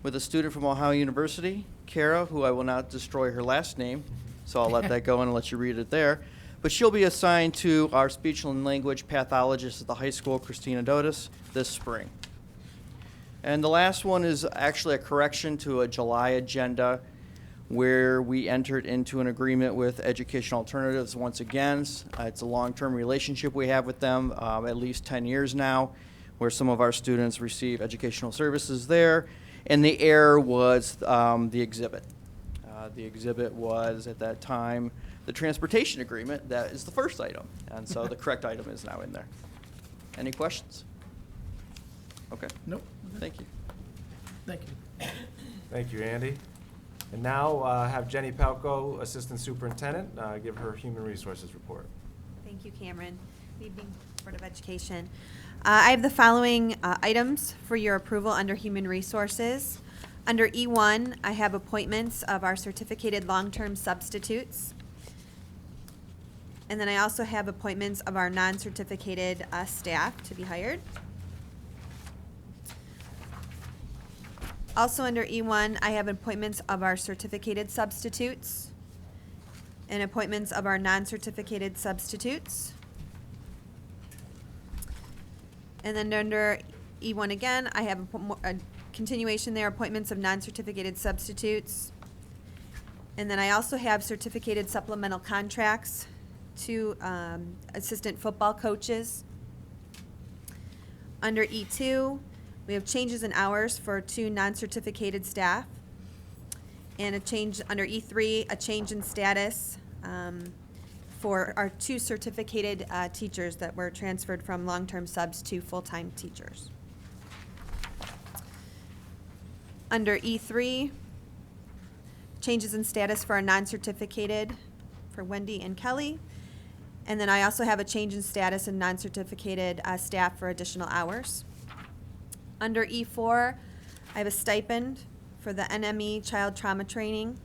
with a student from Ohio University, Kara, who I will not destroy her last name, so I'll let that go and let you read it there. But she'll be assigned to our speech and language pathologist at the high school, Christina Dotis, this spring. And the last one is actually a correction to a July agenda where we entered into an agreement with Education Alternatives once again. It's a long-term relationship we have with them, at least 10 years now, where some of our students receive educational services there. And the error was the exhibit. The exhibit was, at that time, the transportation agreement. That is the first item. And so the correct item is now in there. Any questions? Okay. Nope. Thank you. Thank you. Thank you, Andy. And now have Jenny Palco, Assistant Superintendent, give her Human Resources report. Thank you, Cameron. Good evening, Board of Education. I have the following items for your approval under Human Resources. Under E1, I have appointments of our certificated long-term substitutes. And then I also have appointments of our non-certificated staff to be hired. Also under E1, I have appointments of our certificated substitutes and appointments of our non-certificated substitutes. And then under E1 again, I have a continuation there, appointments of non-certificated substitutes. And then I also have certificated supplemental contracts to assistant football coaches. Under E2, we have changes in hours for 2 non-certificated staff. And a change under E3, a change in status for our 2 certificated teachers that were transferred from long-term subs to full-time teachers. Under E3, changes in status for our non-certificated for Wendy and Kelly. And then I also have a change in status in non-certificated staff for additional hours. Under E4, I have a stipend for the NME child trauma training.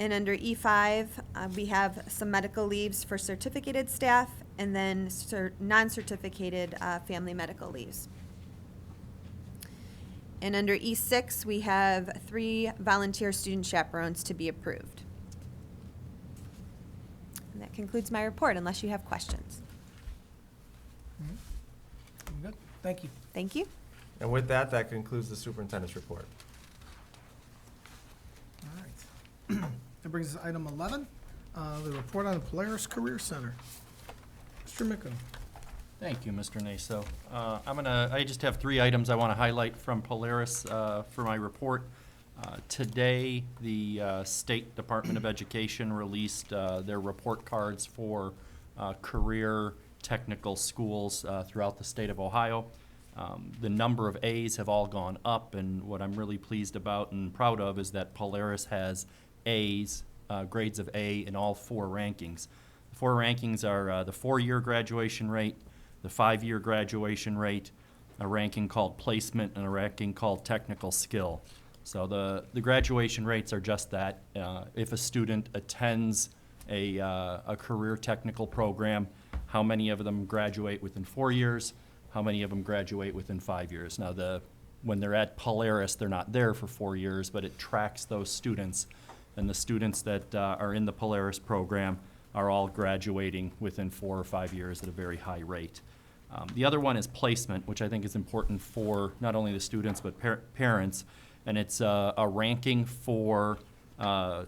And under E5, we have some medical leaves for certificated staff and then non-certificated family medical leaves. And under E6, we have 3 volunteer student chaperones to be approved. And that concludes my report, unless you have questions. Good. Thank you. Thank you. And with that, that concludes the superintendent's report. All right. That brings us to item 11, the report on the Polaris Career Center. Mr. Micco. Thank you, Mr. Naso. I just have 3 items I want to highlight from Polaris for my report. Today, the State Department of Education released their report cards for career technical schools throughout the state of Ohio. The number of A's have all gone up, and what I'm really pleased about and proud of is that Polaris has A's, grades of A in all 4 rankings. The 4 rankings are the 4-year graduation rate, the 5-year graduation rate, a ranking called placement, and a ranking called technical skill. So the graduation rates are just that. If a student attends a career technical program, how many of them graduate within 4 years, how many of them graduate within 5 years. Now, when they're at Polaris, they're not there for 4 years, but it tracks those students. And the students that are in the Polaris program are all graduating within 4 or 5 years at a very high rate. The other one is placement, which I think is important for not only the students but parents, and it's a ranking for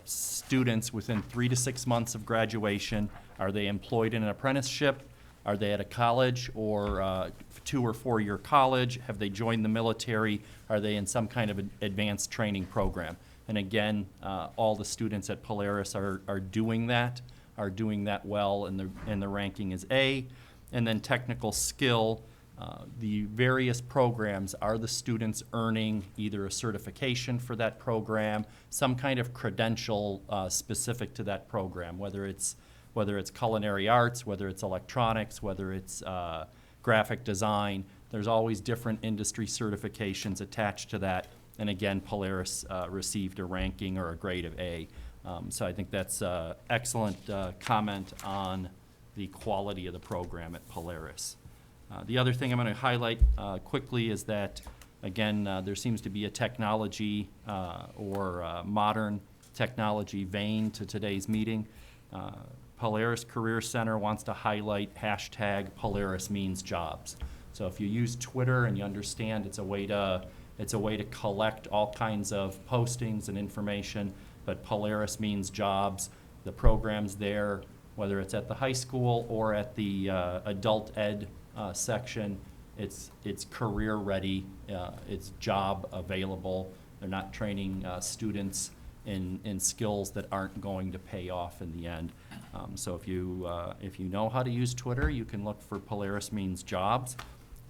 students within 3 to 6 months of graduation. Are they employed in an apprenticeship? Are they at a college or 2 or 4 year college? Have they joined the military? Are they in some kind of an advanced training program? And again, all the students at Polaris are doing that well, and the ranking is A. And then technical skill, the various programs, are the students earning either a certification for that program, some kind of credential specific to that program, whether it's culinary arts, whether it's electronics, whether it's graphic design. There's always different industry certifications attached to that. And again, Polaris received a ranking or a grade of A. So I think that's an excellent comment on the quality of the program at Polaris. The other thing I'm going to highlight quickly is that, again, there seems to be a technology or modern technology vein to today's meeting. Polaris Career Center wants to highlight hashtag Polaris means jobs. So if you use Twitter and you understand it's a way to collect all kinds of postings and information, but Polaris means jobs. The program's there, whether it's at the high school or at the adult ed section, it's career ready, it's job available. They're not training students in skills that aren't going to pay off in the end. So if you know how to use Twitter, you can look for Polaris means jobs.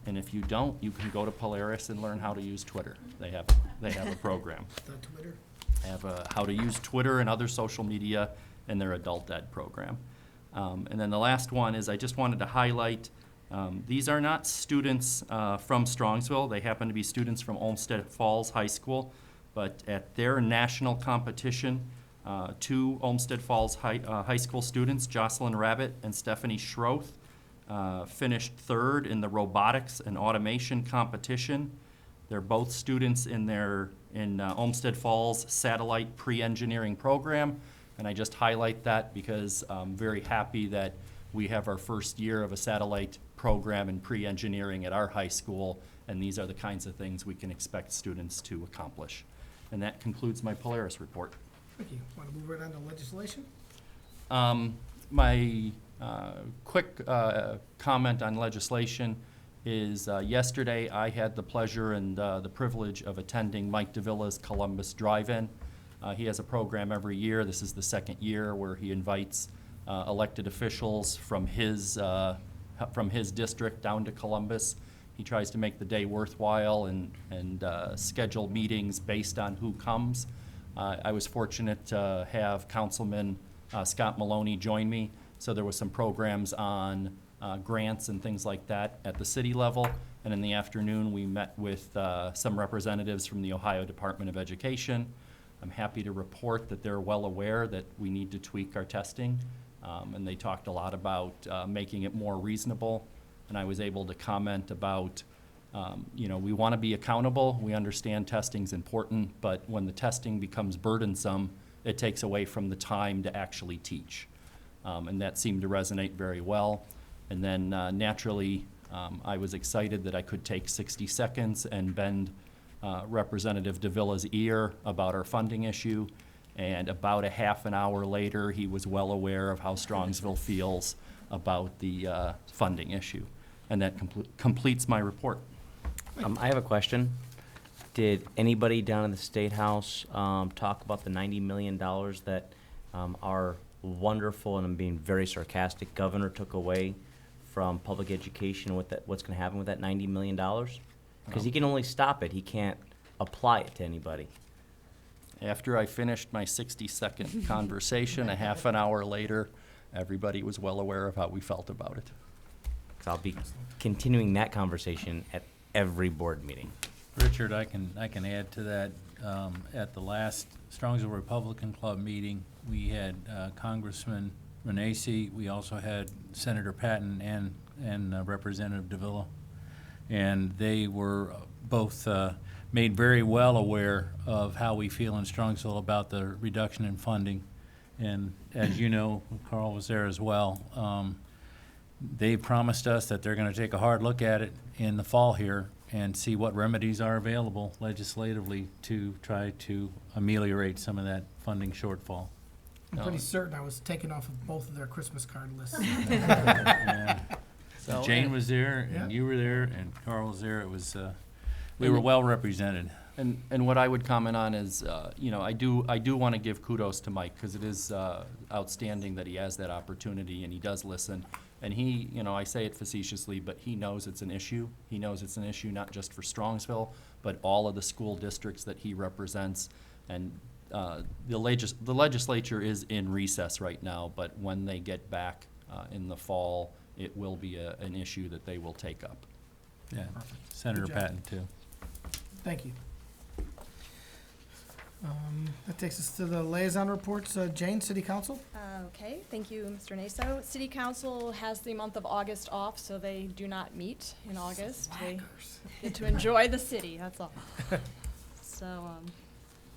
And if you don't, you can go to Polaris and learn how to use Twitter. They have a program. The Twitter. They have how to use Twitter and other social media in their adult ed program. And then the last one is I just wanted to highlight, these are not students from Strongsville. They happen to be students from Olmsted Falls High School. But at their national competition, 2 Olmsted Falls High School students, Jocelyn Rabbit and Stephanie Schroth, finished 3rd in the robotics and automation competition. They're both students in Olmsted Falls satellite pre-engineering program, and I just highlight that because I'm very happy that we have our first year of a satellite program in pre-engineering at our high school, and these are the kinds of things we can expect students to accomplish. And that concludes my Polaris report. Thank you. Want to move right on to legislation? My quick comment on legislation is yesterday I had the pleasure and the privilege of attending Mike DeVilla's Columbus Drive-In. He has a program every year. This is the 2nd year where he invites elected officials from his district down to Columbus. He tries to make the day worthwhile and schedule meetings based on who comes. I was fortunate to have Councilman Scott Maloney join me, so there was some programs on grants and things like that at the city level. And in the afternoon, we met with some representatives from the Ohio Department of Education. I'm happy to report that they're well aware that we need to tweak our testing, and they talked a lot about making it more reasonable. And I was able to comment about, we want to be accountable. We understand testing's important, but when the testing becomes burdensome, it takes away from the time to actually teach. And that seemed to resonate very well. And then naturally, I was excited that I could take 60 seconds and bend Representative DeVilla's ear about our funding issue. And about a half an hour later, he was well aware of how Strongsville feels about the funding issue. And that completes my report. I have a question. Did anybody down in the State House talk about the $90 million that our wonderful, and I'm being very sarcastic, governor took away from public education? What's going to happen with that $90 million? Because he can only stop it. He can't apply it to anybody. After I finished my 60-second conversation, a half an hour later, everybody was well aware of how we felt about it. 'Cause I'll be continuing that conversation at every board meeting. Richard, I can add to that. At the last Strongsville Republican Club meeting, we had Congressman Renacci. We also had Senator Patton and Representative Davila, and they were both made very well aware of how we feel in Strongsville about the reduction in funding. And as you know, Carl was there as well. They promised us that they're going to take a hard look at it in the fall here and see what remedies are available legislatively to try to ameliorate some of that funding shortfall. I'm pretty certain I was taken off of both of their Christmas card lists. Yeah. So, Jane and- was there, Yeah. and you were there, and Carl was there. It was, we were well represented. And what I would comment on is, I do want to give kudos to Mike, because it is outstanding that he has that opportunity and he does listen. And he, I say it facetiously, but he knows it's an issue. He knows it's an issue not just for Strongsville, but all of the school districts that he represents. And the legislature is in recess right now, but when they get back in the fall, it will be an issue that they will take up. Yeah, Senator Good job. Patton, too. Thank you. That takes us to the liaison reports. Jane, City Council? Okay, thank you, Mr. Naso. City Council has the month of August off, so they do not meet in August. They get to enjoy the city, that's all. So,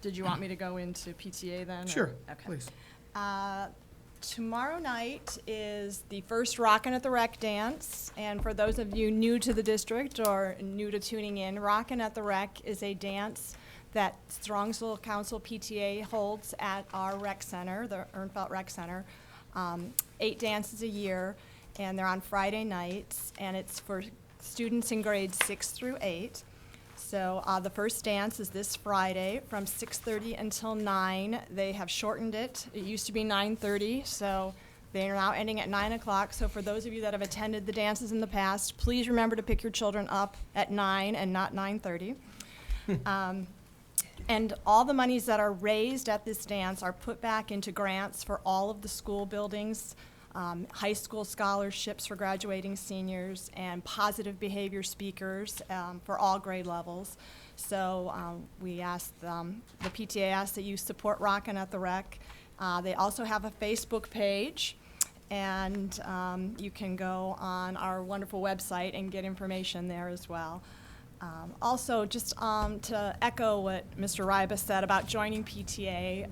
did you want me to go into PTA then? or- Sure, Okay. please. Tomorrow night is the first Rockin' at the Rec dance, and for those of you new to the district or new to tuning in, Rockin' at the Rec is a dance that Strongsville Council PTA holds at our rec center, the Ernfelt Rec Center. 8 dances a year, and they're on Friday nights, and it's for students in grades 6 through 8. So the first dance is this Friday from 6:30 until 9. They have shortened it. It used to be 9:30, so they are now ending at 9 o'clock. So for those of you that have attended the dances in the past, please remember to pick your children up at 9 and not 9:30. And all the monies that are raised at this dance are put back into grants for all of the school buildings, high school scholarships for graduating seniors, and positive behavior speakers for all grade levels. So we asked, the PTA asked that you support Rockin' at the Rec. They also have a Facebook page, and you can go on our wonderful website and get information there as well. Also, just to echo what Mr. Ryba said about joining PTA,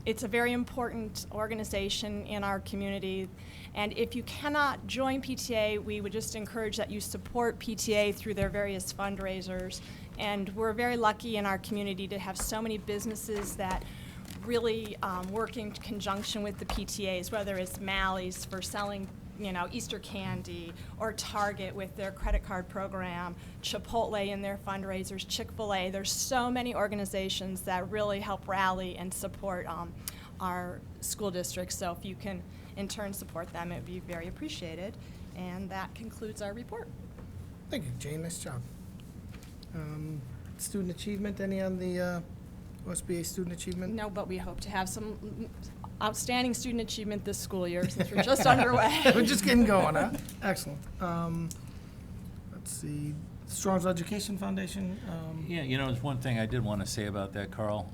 it's a very important organization in our community, and if you cannot join PTA, we would just encourage that you support PTA through their various fundraisers. And we're very lucky in our community to have so many businesses that really work in conjunction with the PTAs, whether it's Mally's for selling Easter candy, or Target with their credit card program, Chipotle in their fundraisers, Chick-fil-A. There's so many organizations that really help rally and support our school districts. So if you can, in turn, support them, it would be very appreciated. And that concludes our report. Thank you, Jane, nice job. Student achievement, any on the OSBA student achievement? No, but we hope to have some outstanding student achievement this school year, since we're just underway. We're just getting going, huh? Excellent. Let's see, Strongsville Education Foundation. Yeah, there's one thing I did want to say about that, Carl.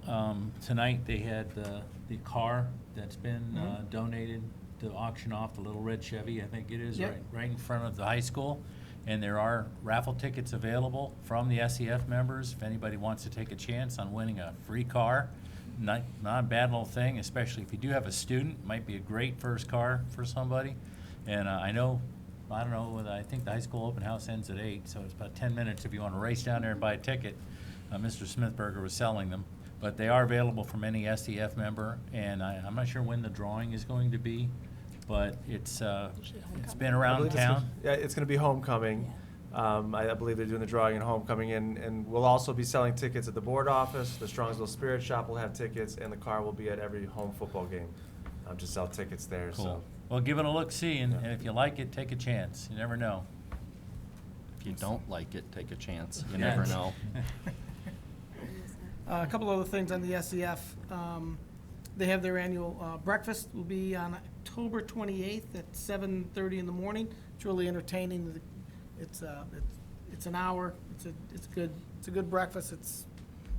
Tonight, they had the car that's been donated to auction off, the little red Chevy, I think it is, Yep. right in front of the high school. And there are raffle tickets available from the SEF members if anybody wants to take a chance on winning a free car. Not a bad little thing, especially if you do have a student. Might be a great first car for somebody. And I don't know, I think the high school open house ends at 8, so it's about 10 minutes if you want to race down there and buy a ticket. Mr. Smithberger was selling them. But they are available from any SEF member, and I'm not sure when the drawing is going to be, but it's been I around believe town. it's going to be homecoming. I believe they're doing the drawing and homecoming, and we'll also be selling tickets at the board office. The Strongsville Spirit Shop will have tickets, and the car will be at every home football game to sell tickets there. Cool. So. Well, give it a look-see, and if you like it, take a chance. You never know. If you don't like it, take a chance. You Yeah. never know. A couple other things on the SEF. They have their annual breakfast, will be on October 28th at 7:30 in the morning. It's really entertaining. It's an hour. It's a good breakfast.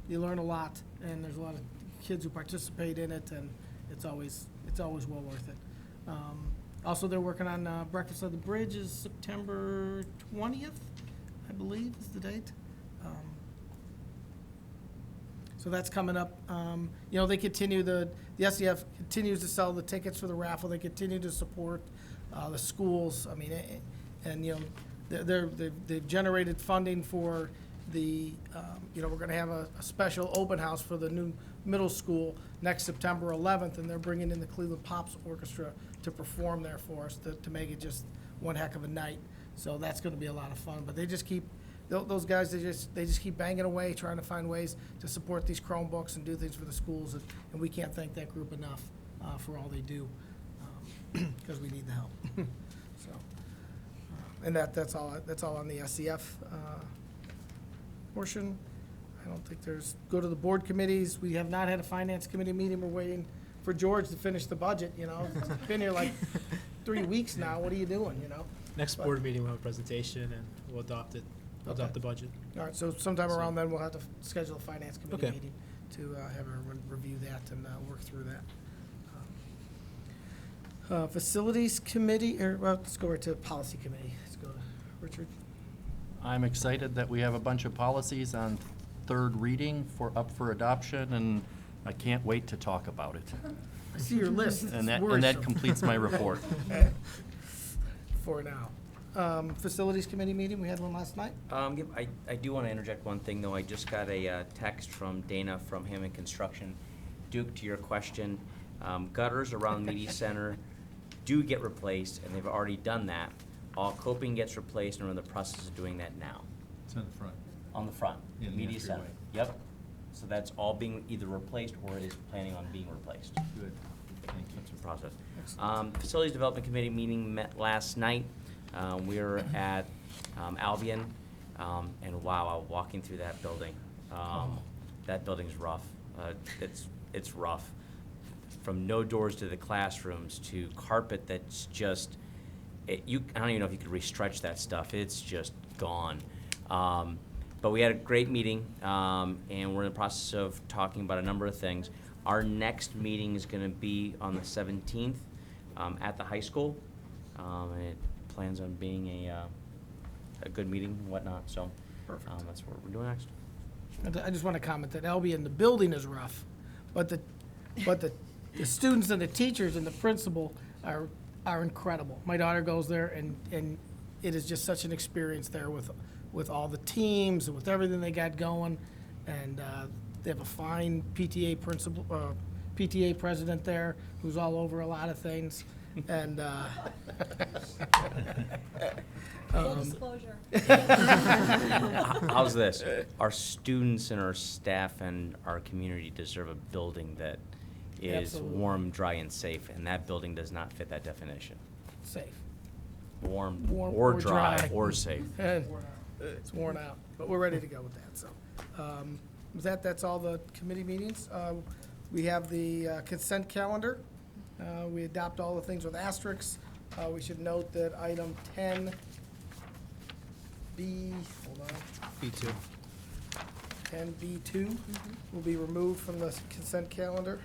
You learn a lot, and there's a lot of kids who participate in it, and it's always well worth it. Also, they're working on Breakfast on the Bridge is September 20th, I believe is the date. So that's coming up. They continue the SEF continues to sell the tickets for the raffle. They continue to support the schools. I mean, they've generated funding for the. We're going to have a special open house for the new middle school next September 11th, and they're bringing in the Cleveland Pops Orchestra to perform there for us to make it just one heck of a night. So that's going to be a lot of fun. But they just keep. Those guys, they just keep banging away, trying to find ways to support these Chromebooks and do things for the schools, and we can't thank that group enough for all they do, because we need the help. So, and that's all on the SEF portion. I don't think go to the board committees. We have not had a finance committee meeting. We're waiting for George to finish the budget. It's been here like 3 weeks now. What are you doing? Next board meeting, we'll have a presentation, and we'll adopt it. Adopt the budget. All right, so sometime around then, we'll have to schedule a finance committee Okay. meeting to have everyone review that and work through that. Facilities committee, let's go right to policy committee. Let's go to Richard. I'm excited that we have a bunch of policies on third reading up for adoption, and I can't wait to talk about it. I see your list. And It's that worrisome. completes my report. For now. Facilities committee meeting, we had one last night. I do want to interject one thing, though. I just got a text from Dana from Hammond Construction. Duke, to your question, gutters around the media center do get replaced, and they've already done that. All coping gets replaced, and we're in the process of doing that now. It's in the front. On the front, In the media center. entryway. Yep. So that's all being either replaced or is planning on being replaced. Good. Thank you. That's in process. Facilities Development Committee meeting met last night. We were at Albion, and wow, walking through that building. That building's rough. It's rough. From no doors to the classrooms to carpet that's just, I don't even know if you could restretch that stuff. It's just gone. But we had a great meeting, and we're in the process of talking about a number of things. Our next meeting is going to be on the 17th at the high school. And it plans on being a good meeting and whatnot. So that's what we're doing next. I just want to comment that Albion, the building is rough, but the students and the teachers and the principal are incredible. My daughter goes there, and it is just such an experience there with all the teams and with everything they got going, and they have a fine PTA president there who's all over a lot of things, and Full disclosure. How's this? Our students and our staff and our community deserve a building that is Absolutely. warm, dry, and safe, and that building does not fit that definition. safe. Warm Warm or or dry dry. or safe. And it's worn out, but we're ready to go with that, so. With that, that's all the committee meetings. We have the consent calendar. We adopt all the things with asterisks. We should note that item 10B, hold on, B2. 10B2 will be removed from the consent calendar.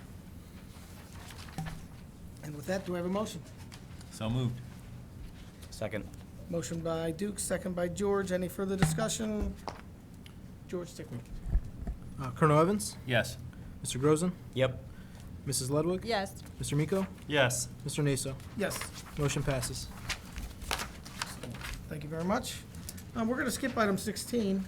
And with that, do I have a motion? So moved. Second. Motion by Duke, second by George. Any further discussion? George Stickman. Colonel Evans? Yes. Mr. Grozen? Yep. Mrs. Ludwig? Yes. Mr. Miko? Yes. Mr. Naso? Yes. Motion passes. Thank you very much. We're going to skip item 16.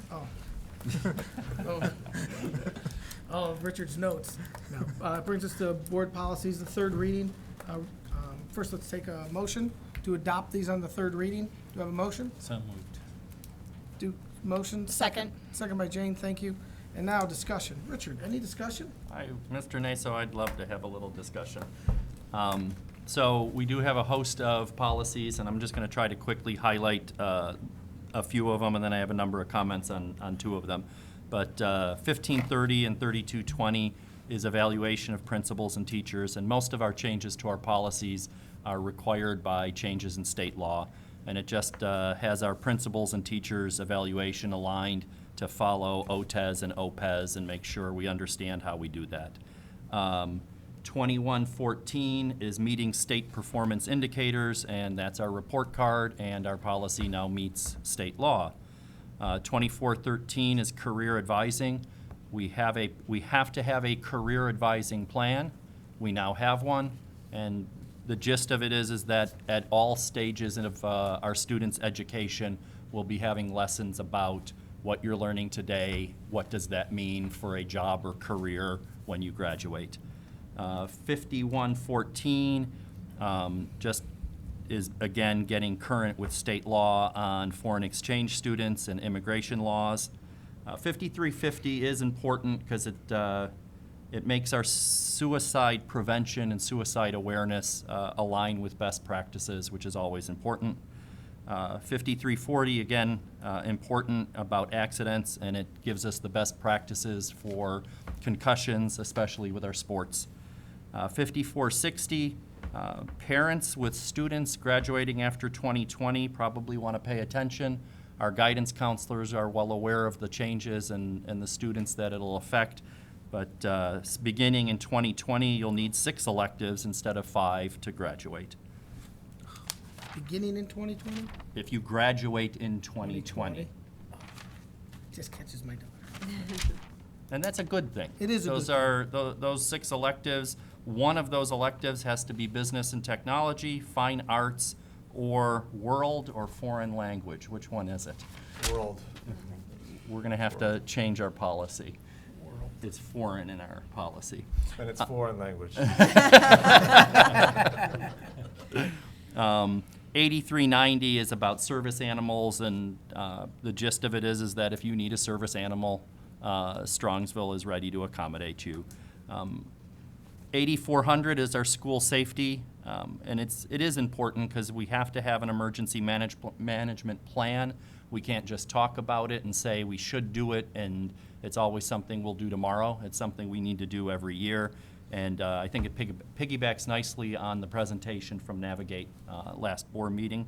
Oh, Richard's notes. No. It brings us to board policies, the third reading. First, let's take a motion to adopt these on the third reading. Do you have a motion? So moved. Duke, motion. Second. Second by Jane, thank you. And now discussion. Richard, any discussion? Mr. Naso, I'd love to have a little discussion. So we do have a host of policies, and I'm just going to try to quickly highlight a few of them, and then I have a number of comments on two of them. But 1530 and 3220 is evaluation of principals and teachers, and most of our changes to our policies are required by changes in state law. And it just has our principals and teachers evaluation aligned to follow OTES and OPES and make sure we understand how we do that. 2114 is meeting state performance indicators, and that's our report card, and our policy now meets state law. 2413 is career advising. We have to have a career advising plan. We now have one, and the gist of it is that at all stages of our students' education, we'll be having lessons about what you're learning today, what does that mean for a job or career when you graduate. 5114 just is, again, getting current with state law on foreign exchange students and immigration laws. 5350 is important because it makes our suicide prevention and suicide awareness align with best practices, which is always important. 5340, again, important about accidents, and it gives us the best practices for concussions, especially with our sports. 5460, parents with students graduating after 2020 probably want to pay attention. Our guidance counselors are well aware of the changes and the students that it'll affect. But beginning in 2020, you'll need 6 electives instead of 5 to graduate. Beginning in 2020? If you graduate in 2020. Just catches my daughter. And that's a good thing. It is a those good are those 6 electives. One of those electives has to be business and technology, fine arts, or world or foreign language. Which one is it? World. We're going to have to change our policy. It's foreign in our policy. And it's foreign language. 8390 is about service animals, and the gist of it is that if you need a service animal, Strongsville is ready to accommodate you. 8400 is our school safety, and it is important because we have to have an emergency management plan. We can't just talk about it and say we should do it, and it's always something we'll do tomorrow. It's something we need to do every year, and I think it piggybacks nicely on the presentation from Navigate last board meeting.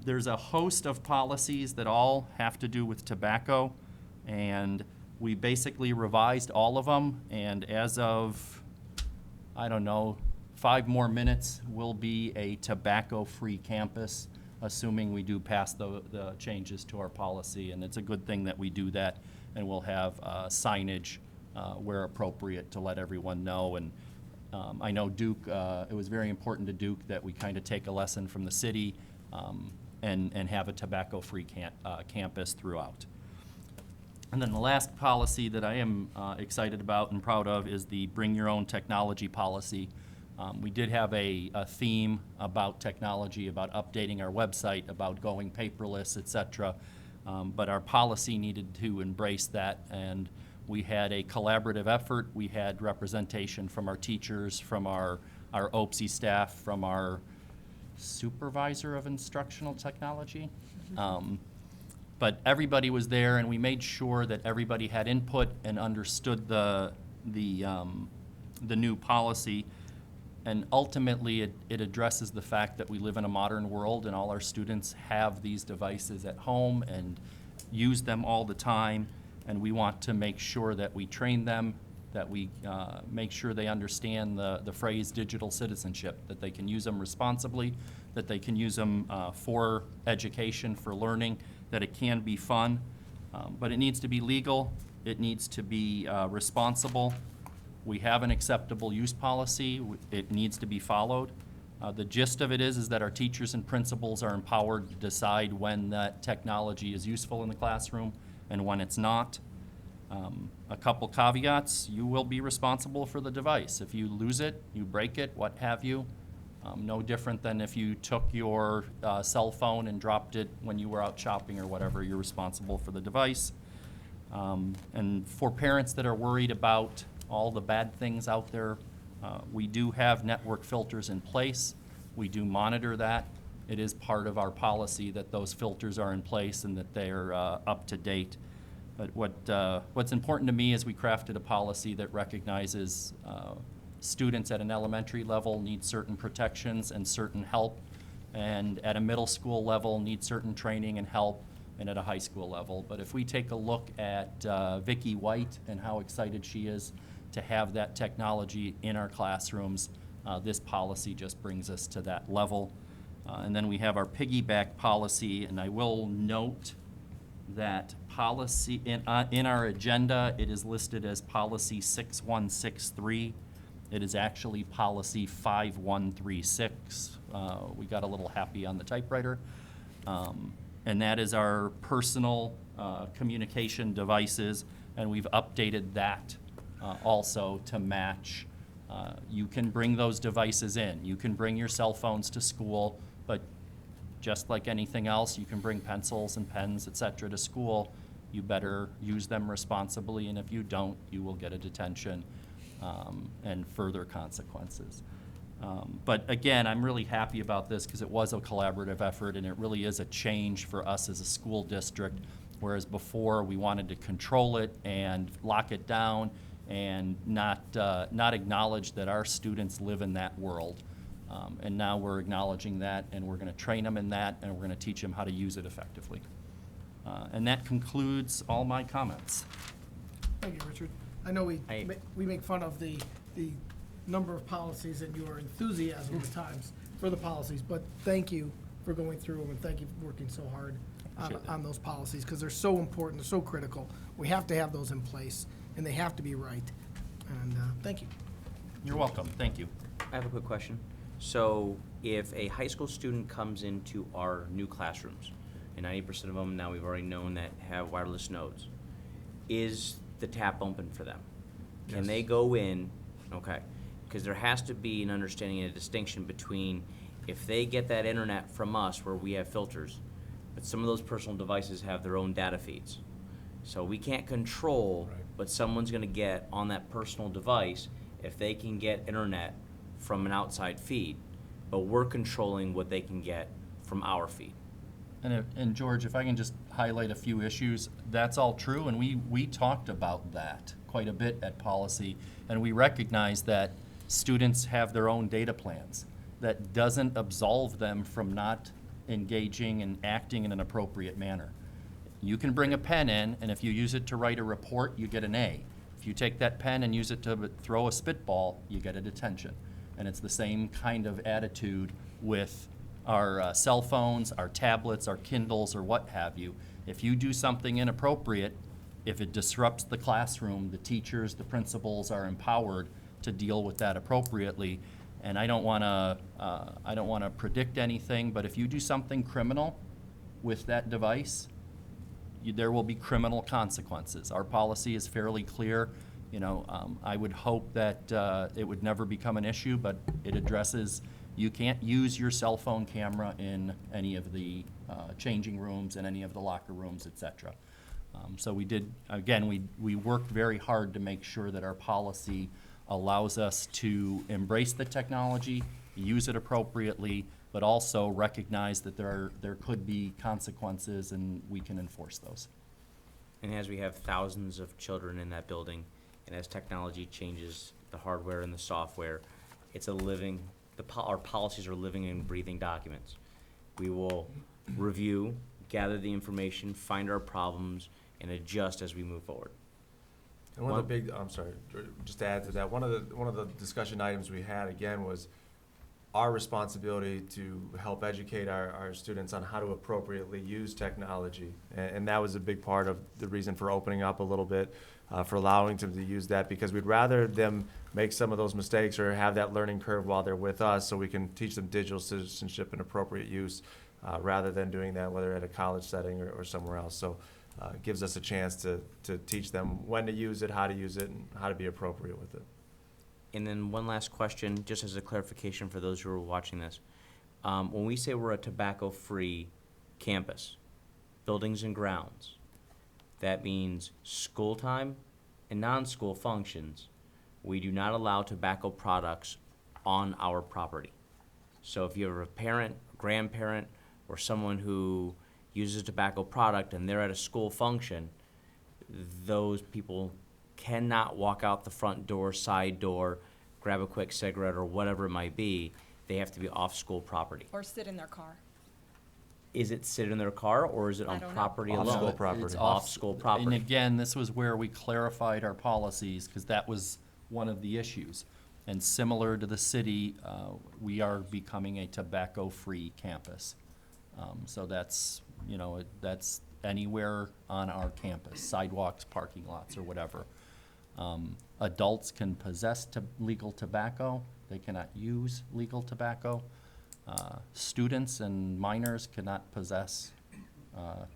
There's a host of policies that all have to do with tobacco, and we basically revised all of them, and as of, I don't know, 5 more minutes, will be a tobacco-free campus, assuming we do pass the changes to our policy, and it's a good thing that we do that, and we'll have signage where appropriate to let everyone know. And I know Duke, it was very important to Duke that we kind of take a lesson from the city and have a tobacco-free campus throughout. And then the last policy that I am excited about and proud of is the Bring Your Own Technology policy. We did have a theme about technology, about updating our website, about going paperless, et cetera. But our policy needed to embrace that, and we had a collaborative effort. We had representation from our teachers, from our OPSI staff, from our supervisor of instructional technology. But everybody was there, and we made sure that everybody had input and understood the new policy. And ultimately, it addresses the fact that we live in a modern world, and all our students have these devices at home and use them all the time. And we want to make sure that we train them, that we make sure they understand the phrase digital citizenship, that they can use them responsibly, that they can use them for education, for learning, that it can be fun. But it needs to be legal. It needs to be responsible. We have an acceptable use policy. It needs to be followed. The gist of it is that our teachers and principals are empowered to decide when that technology is useful in the classroom and when it's not. A couple caveats: you will be responsible for the device. If you lose it, you break it, what have you, No different than if you took your cell phone and dropped it when you were out shopping or whatever, you're responsible for the device. And for parents that are worried about all the bad things out there, we do have network filters in place. We do monitor that. It is part of our policy that those filters are in place and that they're up to date. But what's important to me is we crafted a policy that recognizes students at an elementary level need certain protections and certain help, and at a middle school level need certain training and help, and at a high school level. But if we take a look at Vicki White and how excited she is to have that technology in our classrooms, this policy just brings us to that level. And then we have our piggyback policy, and I will note that policy in our agenda, it is listed as policy 6163. It is actually policy 5136. We got a little happy on the typewriter. And that is our personal communication devices, and we've updated that also to match. You can bring those devices in. You can bring your cell phones to school, but just like anything else, you can bring pencils and pens, et cetera, to school. You better use them responsibly, and if you don't, you will get a detention and further consequences. But again, I'm really happy about this because it was a collaborative effort, and it really is a change for us as a school district, whereas before we wanted to control it and lock it down and not acknowledge that our students live in that world. And now we're acknowledging that, and we're going to train them in that, and we're going to teach them how to use it effectively. And that concludes all my comments. Thank you, Richard. I know we make fun of the number of policies and your enthusiasm at times for the policies, but thank you for going through them, and thank you for working so hard on those policies, because they're so important, they're so critical. We have to have those in place, and they have to be right. And thank you. You're welcome. Thank you. I have a quick question. So if a high school student comes into our new classrooms, and 90% of them now we've already known that have wireless nodes, is the tap open for them? Can they go in? Okay. Because there has to be an understanding and a distinction between if they get that internet from us where we have filters, but some of those personal devices have their own data feeds. So we can't control what someone's going to get on that personal device if they can get internet from an outside feed, but we're controlling what they can get from our feed. And George, if I can just highlight a few issues, that's all true, and we talked about that quite a bit at policy, and we recognize that students have their own data plans. That doesn't absolve them from not engaging and acting in an appropriate manner. You can bring a pen in, and if you use it to write a report, you get an A. If you take that pen and use it to throw a spitball, you get a detention. And it's the same kind of attitude with our cell phones, our tablets, our Kindles, or what have you. If you do something inappropriate, if it disrupts the classroom, the teachers, the principals are empowered to deal with that appropriately. And I don't want to predict anything, but if you do something criminal with that device, there will be criminal consequences. Our policy is fairly clear. You know, I would hope that it would never become an issue, but it addresses you can't use your cell phone camera in any of the changing rooms and any of the locker rooms, et cetera. So we did, again, we worked very hard to make sure that our policy allows us to embrace the technology, use it appropriately, but also recognize that there could be consequences and we can enforce those. And as we have thousands of children in that building, and as technology changes the hardware and the software, it's a living, our policies are living and breathing documents. We will review, gather the information, find our problems, and adjust as we move forward. And one of the big, I'm sorry, just to add to that, one of the discussion items we had again was our responsibility to help educate our students on how to appropriately use technology. And that was a big part of the reason for opening up a little bit, for allowing them to use that, because we'd rather them make some of those mistakes or have that learning curve while they're with us so we can teach them digital citizenship and appropriate use, rather than doing that whether at a college setting or somewhere else. So it gives us a chance to teach them when to use it, how to use it, and how to be appropriate with it. And then one last question, just as a clarification for those who are watching this. When we say we're a tobacco-free campus, buildings and grounds, that means school time and non-school functions, we do not allow tobacco products on our property. So if you have a parent, grandparent, or someone who uses a tobacco product and they're at a school function, those people cannot walk out the front door, side door, grab a quick cigarette or whatever it might be. They have to be off school property. Or sit in their car. Is it sit in their car or is it I on don't know. property Off alone? school property. It's Off school property. And again, this was where we clarified our policies, because that was one of the issues. And similar to the city, we are becoming a tobacco-free campus. So that's, that's anywhere on our campus, sidewalks, parking lots, or whatever. Adults can possess legal tobacco. They cannot use legal tobacco. Students and minors cannot possess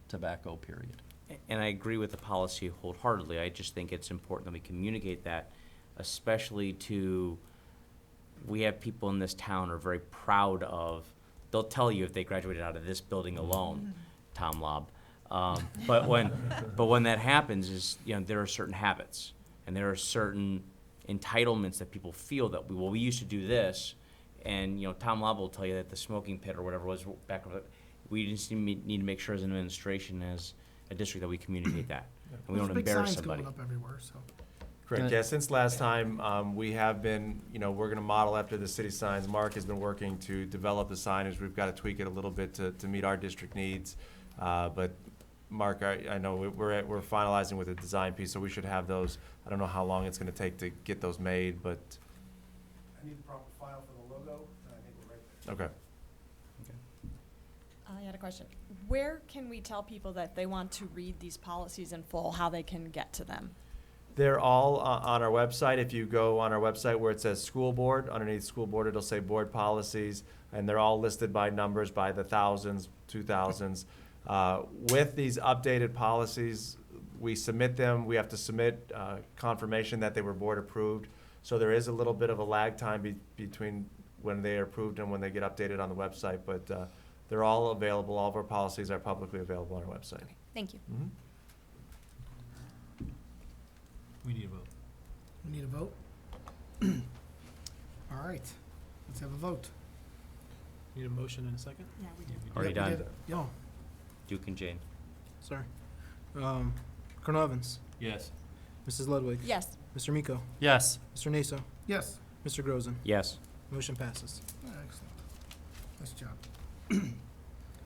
tobacco, period. And I agree with the policy wholeheartedly. I just think it's important that we communicate that, especially to, we have people in this town who are very proud of, they'll tell you if they graduated out of this building alone, Tom Lobb. But when that happens is, there are certain habits and there are certain entitlements that people feel that we used to do this, and Tom Lobb will tell you that the smoking pit or whatever was back. We just need to make sure as an administration, as a district, that we communicate that and we don't embarrass somebody. There's big signs going up everywhere, so. Correct, yeah, since last time, we have been, we're gonna model after the city signs. Mark has been working to develop the signage. We've got to tweak it a little bit to meet our district needs. But Mark, I know we're finalizing with the design piece, so we should have those. I don't know how long it's gonna take to get those made, but. I need the proper file for the logo, and I think we're right there. Okay. I had a question. Where can we tell people that if they want to read these policies in full, how they can get to them? They're all on our website. If you go on our website where it says school board, underneath school board, it'll say board policies, and they're all listed by numbers, by the thousands, 2000s. With these updated policies, we submit them. We have to submit confirmation that they were board approved. So there is a little bit of a lag time between when they are approved and when they get updated on the website, but they're all available. All of our policies are publicly available on our website. Okay, thank you. Mhm. We need a vote. We need a vote? All right, let's have a vote. Need a motion in a second? Yeah, we do. Already Yeah, we done. did. Yo, Duke and Jane. Sorry. Colonel Evans, Yes. Mrs. Ludwig. Yes. Mr. Miko, Yes. Mr. Naso, yes. Mr. Grozen. Yes. Motion passes. Excellent. Nice job.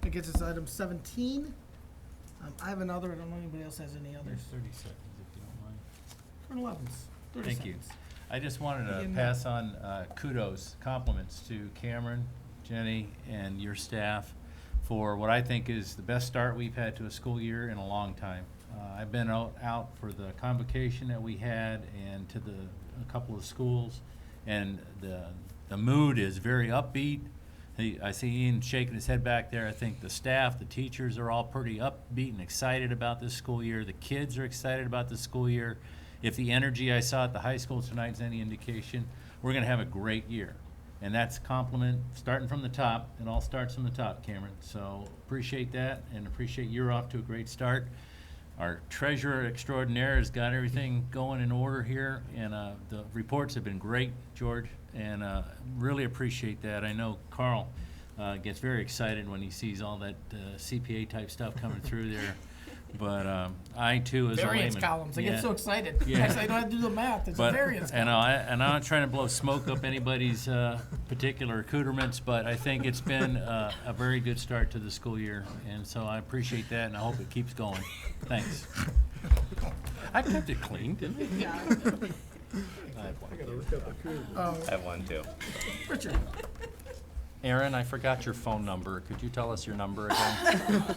That gets us to item 17. I have another, I don't know if anybody else has any others. 30 seconds, if you don't mind. Colonel Evans, 30 Thank you. seconds. I just wanted to Begin pass on kudos, compliments to Cameron, Jenny, and your staff for what I think is the best start we've had to a school year in a long time. I've been out for the convocation that we had and to a couple of schools, and the mood is very upbeat. I see Ian shaking his head back there. I think the staff, the teachers are all pretty upbeat and excited about this school year. The kids are excited about the school year. If the energy I saw at the high school tonight is any indication, we're going to have a great year. And that's a compliment starting from the top. It all starts from the top, Cameron. So appreciate that and appreciate you're off to a great start. Our treasurer extraordinaire has got everything going in order here, and the reports have been great, George, and really appreciate that. I know Carl gets very excited when he sees all that CPA type stuff coming through there, but I too, as a layman. Variance columns, I get so excited. Yeah. Actually, I don't have to do the math, it's a variance column. And I'm not trying to blow smoke up anybody's particular accoutrements, but I think it's been a very good start to the school year, and so I appreciate that, and I hope it keeps going. Thanks. I kept it clean, didn't I? Yeah. I have one too. Richard, Aaron, I forgot your phone number. Could you tell us your number again?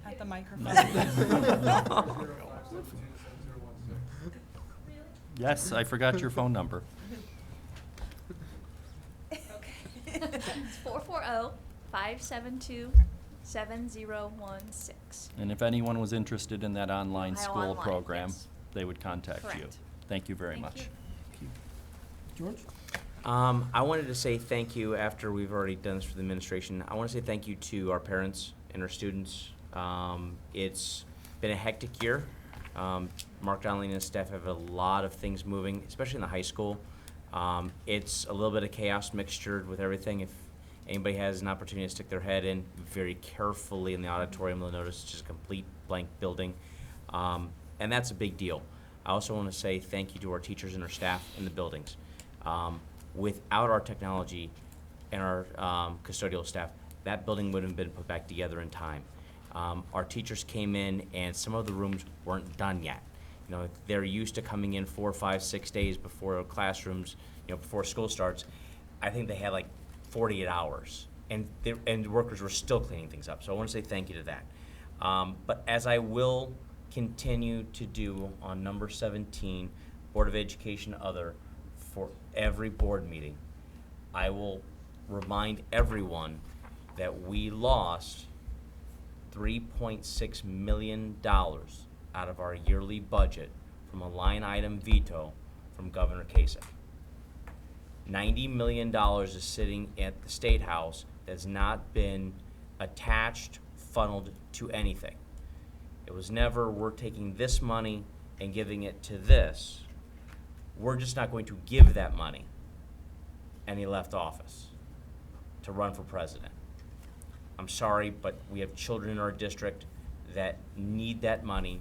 At the microphone. Yes, I forgot your phone number. It's 440-572-7016. And if anyone was interested in that online Ohio school Online, program, yes. they would contact you. Correct. Thank you very Thank much. you. George? I wanted to say thank you after we've already done this for the administration. I want to say thank you to our parents and our students. It's been a hectic year. Mark Donnelly and his staff have a lot of things moving, especially in the high school. It's a little bit of chaos mixtured with everything. If anybody has an opportunity to stick their head in very carefully in the auditorium, they'll notice it's just a complete blank building. And that's a big deal. I also want to say thank you to our teachers and our staff in the buildings. Without our technology and our custodial staff, that building wouldn't have been put back together in time. Our teachers came in and some of the rooms weren't done yet. You know, they're used to coming in 4, 5, 6 days before classrooms, you know, before school starts. I think they had like 48 hours, and workers were still cleaning things up. So I want to say thank you to that. But as I will continue to do on number 17, Board of Education Other, for every board meeting, I will remind everyone that we lost $3.6 million out of our yearly budget from a line item veto from Governor Kasich. $90 million is sitting at the State House that's not been attached, funneled to anything. It was never, we're taking this money and giving it to this. We're just not going to give that money. And he left office to run for president. I'm sorry, but we have children in our district that need that money,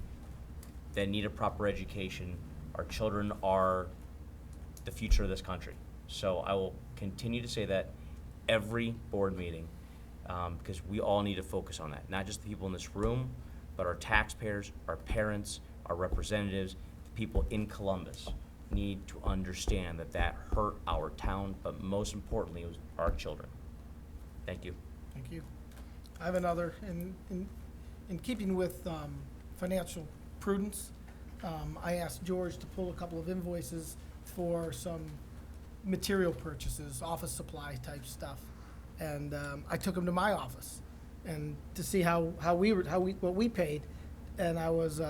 that need a proper education. Our children are the future of this country. So I will continue to say that every board meeting, because we all need to focus on that. Not just the people in this room, but our taxpayers, our parents, our representatives, the people in Columbus need to understand that that hurt our town, but most importantly, it was our children. Thank you. Thank you. I have another, in keeping with financial prudence, I asked George to pull a couple of invoices for some material purchases, office supply type stuff. And I took them to my office and to see what we paid. And I was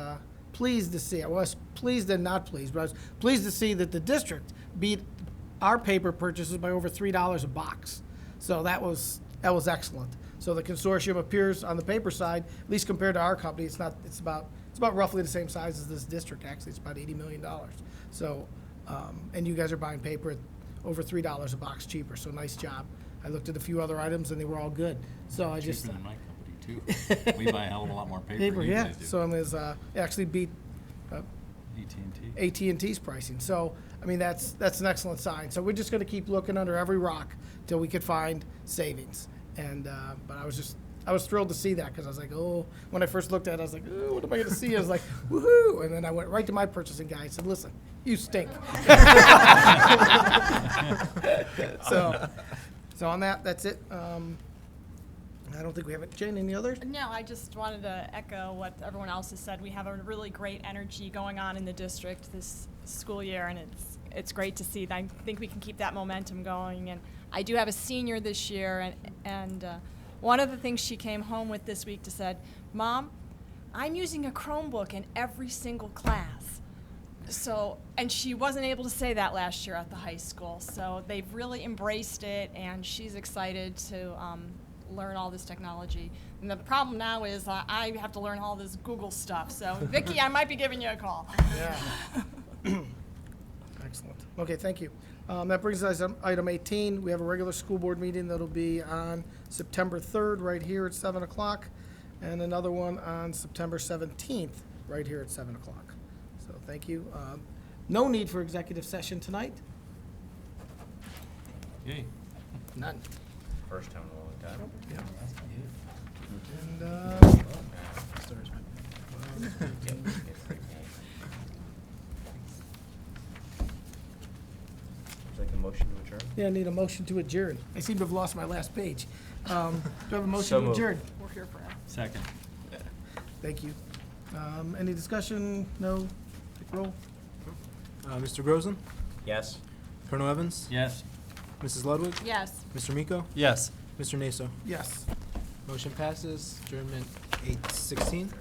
pleased to see, I was pleased and not pleased, but I was pleased to see that the district beat our paper purchases by over $3 a box. So that was excellent. So the consortium appears on the paper side, at least compared to our company, it's about roughly the same size as this district. Actually, it's about $80 million. So, and you guys are buying paper at over $3 a box cheaper. So nice job. I looked at a few other items and they were all good. So I just Cheaper than my company too. We buy a hell of a lot more paper than you yeah. guys do. So it was actually beat AT&T. AT&T's pricing. So I mean that's an excellent sign. So we're just going to keep looking under every rock till we could find savings. And but I was thrilled to see that because I was like, oh, when I first looked at it, I was like, oh, what am I going to see? I was like, woohoo! And then I went right to my purchasing guy and said, listen, you stink. So on that's it. I don't think we have it. Jane, any others? No, I just wanted to echo what everyone else has said. We have a really great energy going on in the district this school year, and it's great to see. I think we can keep that momentum going. And I do have a senior this year, and one of the things she came home with this week to said, Mom, I'm using a Chromebook in every single class. So, and she wasn't able to say that last year at the high school. So they've really embraced it, and she's excited to learn all this technology. And the problem now is I have to learn all this Google stuff. So, Vicki, I might be giving you a call. Yeah. Excellent. Okay, thank you. That brings us to item 18. We have a regular school board meeting that'll be on September 3rd, right here at 7 o'clock, and another one on September 17th, right here at 7 o'clock. So thank you. No need for executive session tonight. Yay. None. First time in a long time. Yeah. Would you like a motion to adjourn? Yeah, I need a motion to adjourn. I seem to have lost my last page. Do I have a motion So to moved. adjourn? We're here forever. Second. Thank you. Any discussion? No? Take roll. Mr. Grozen? Yes? Colonel Evans? Yes. Mrs. Ludwig? Yes. Mr. Miko? Yes. Mr. Naso? Yes. Motion passes. Adjournment 8:16.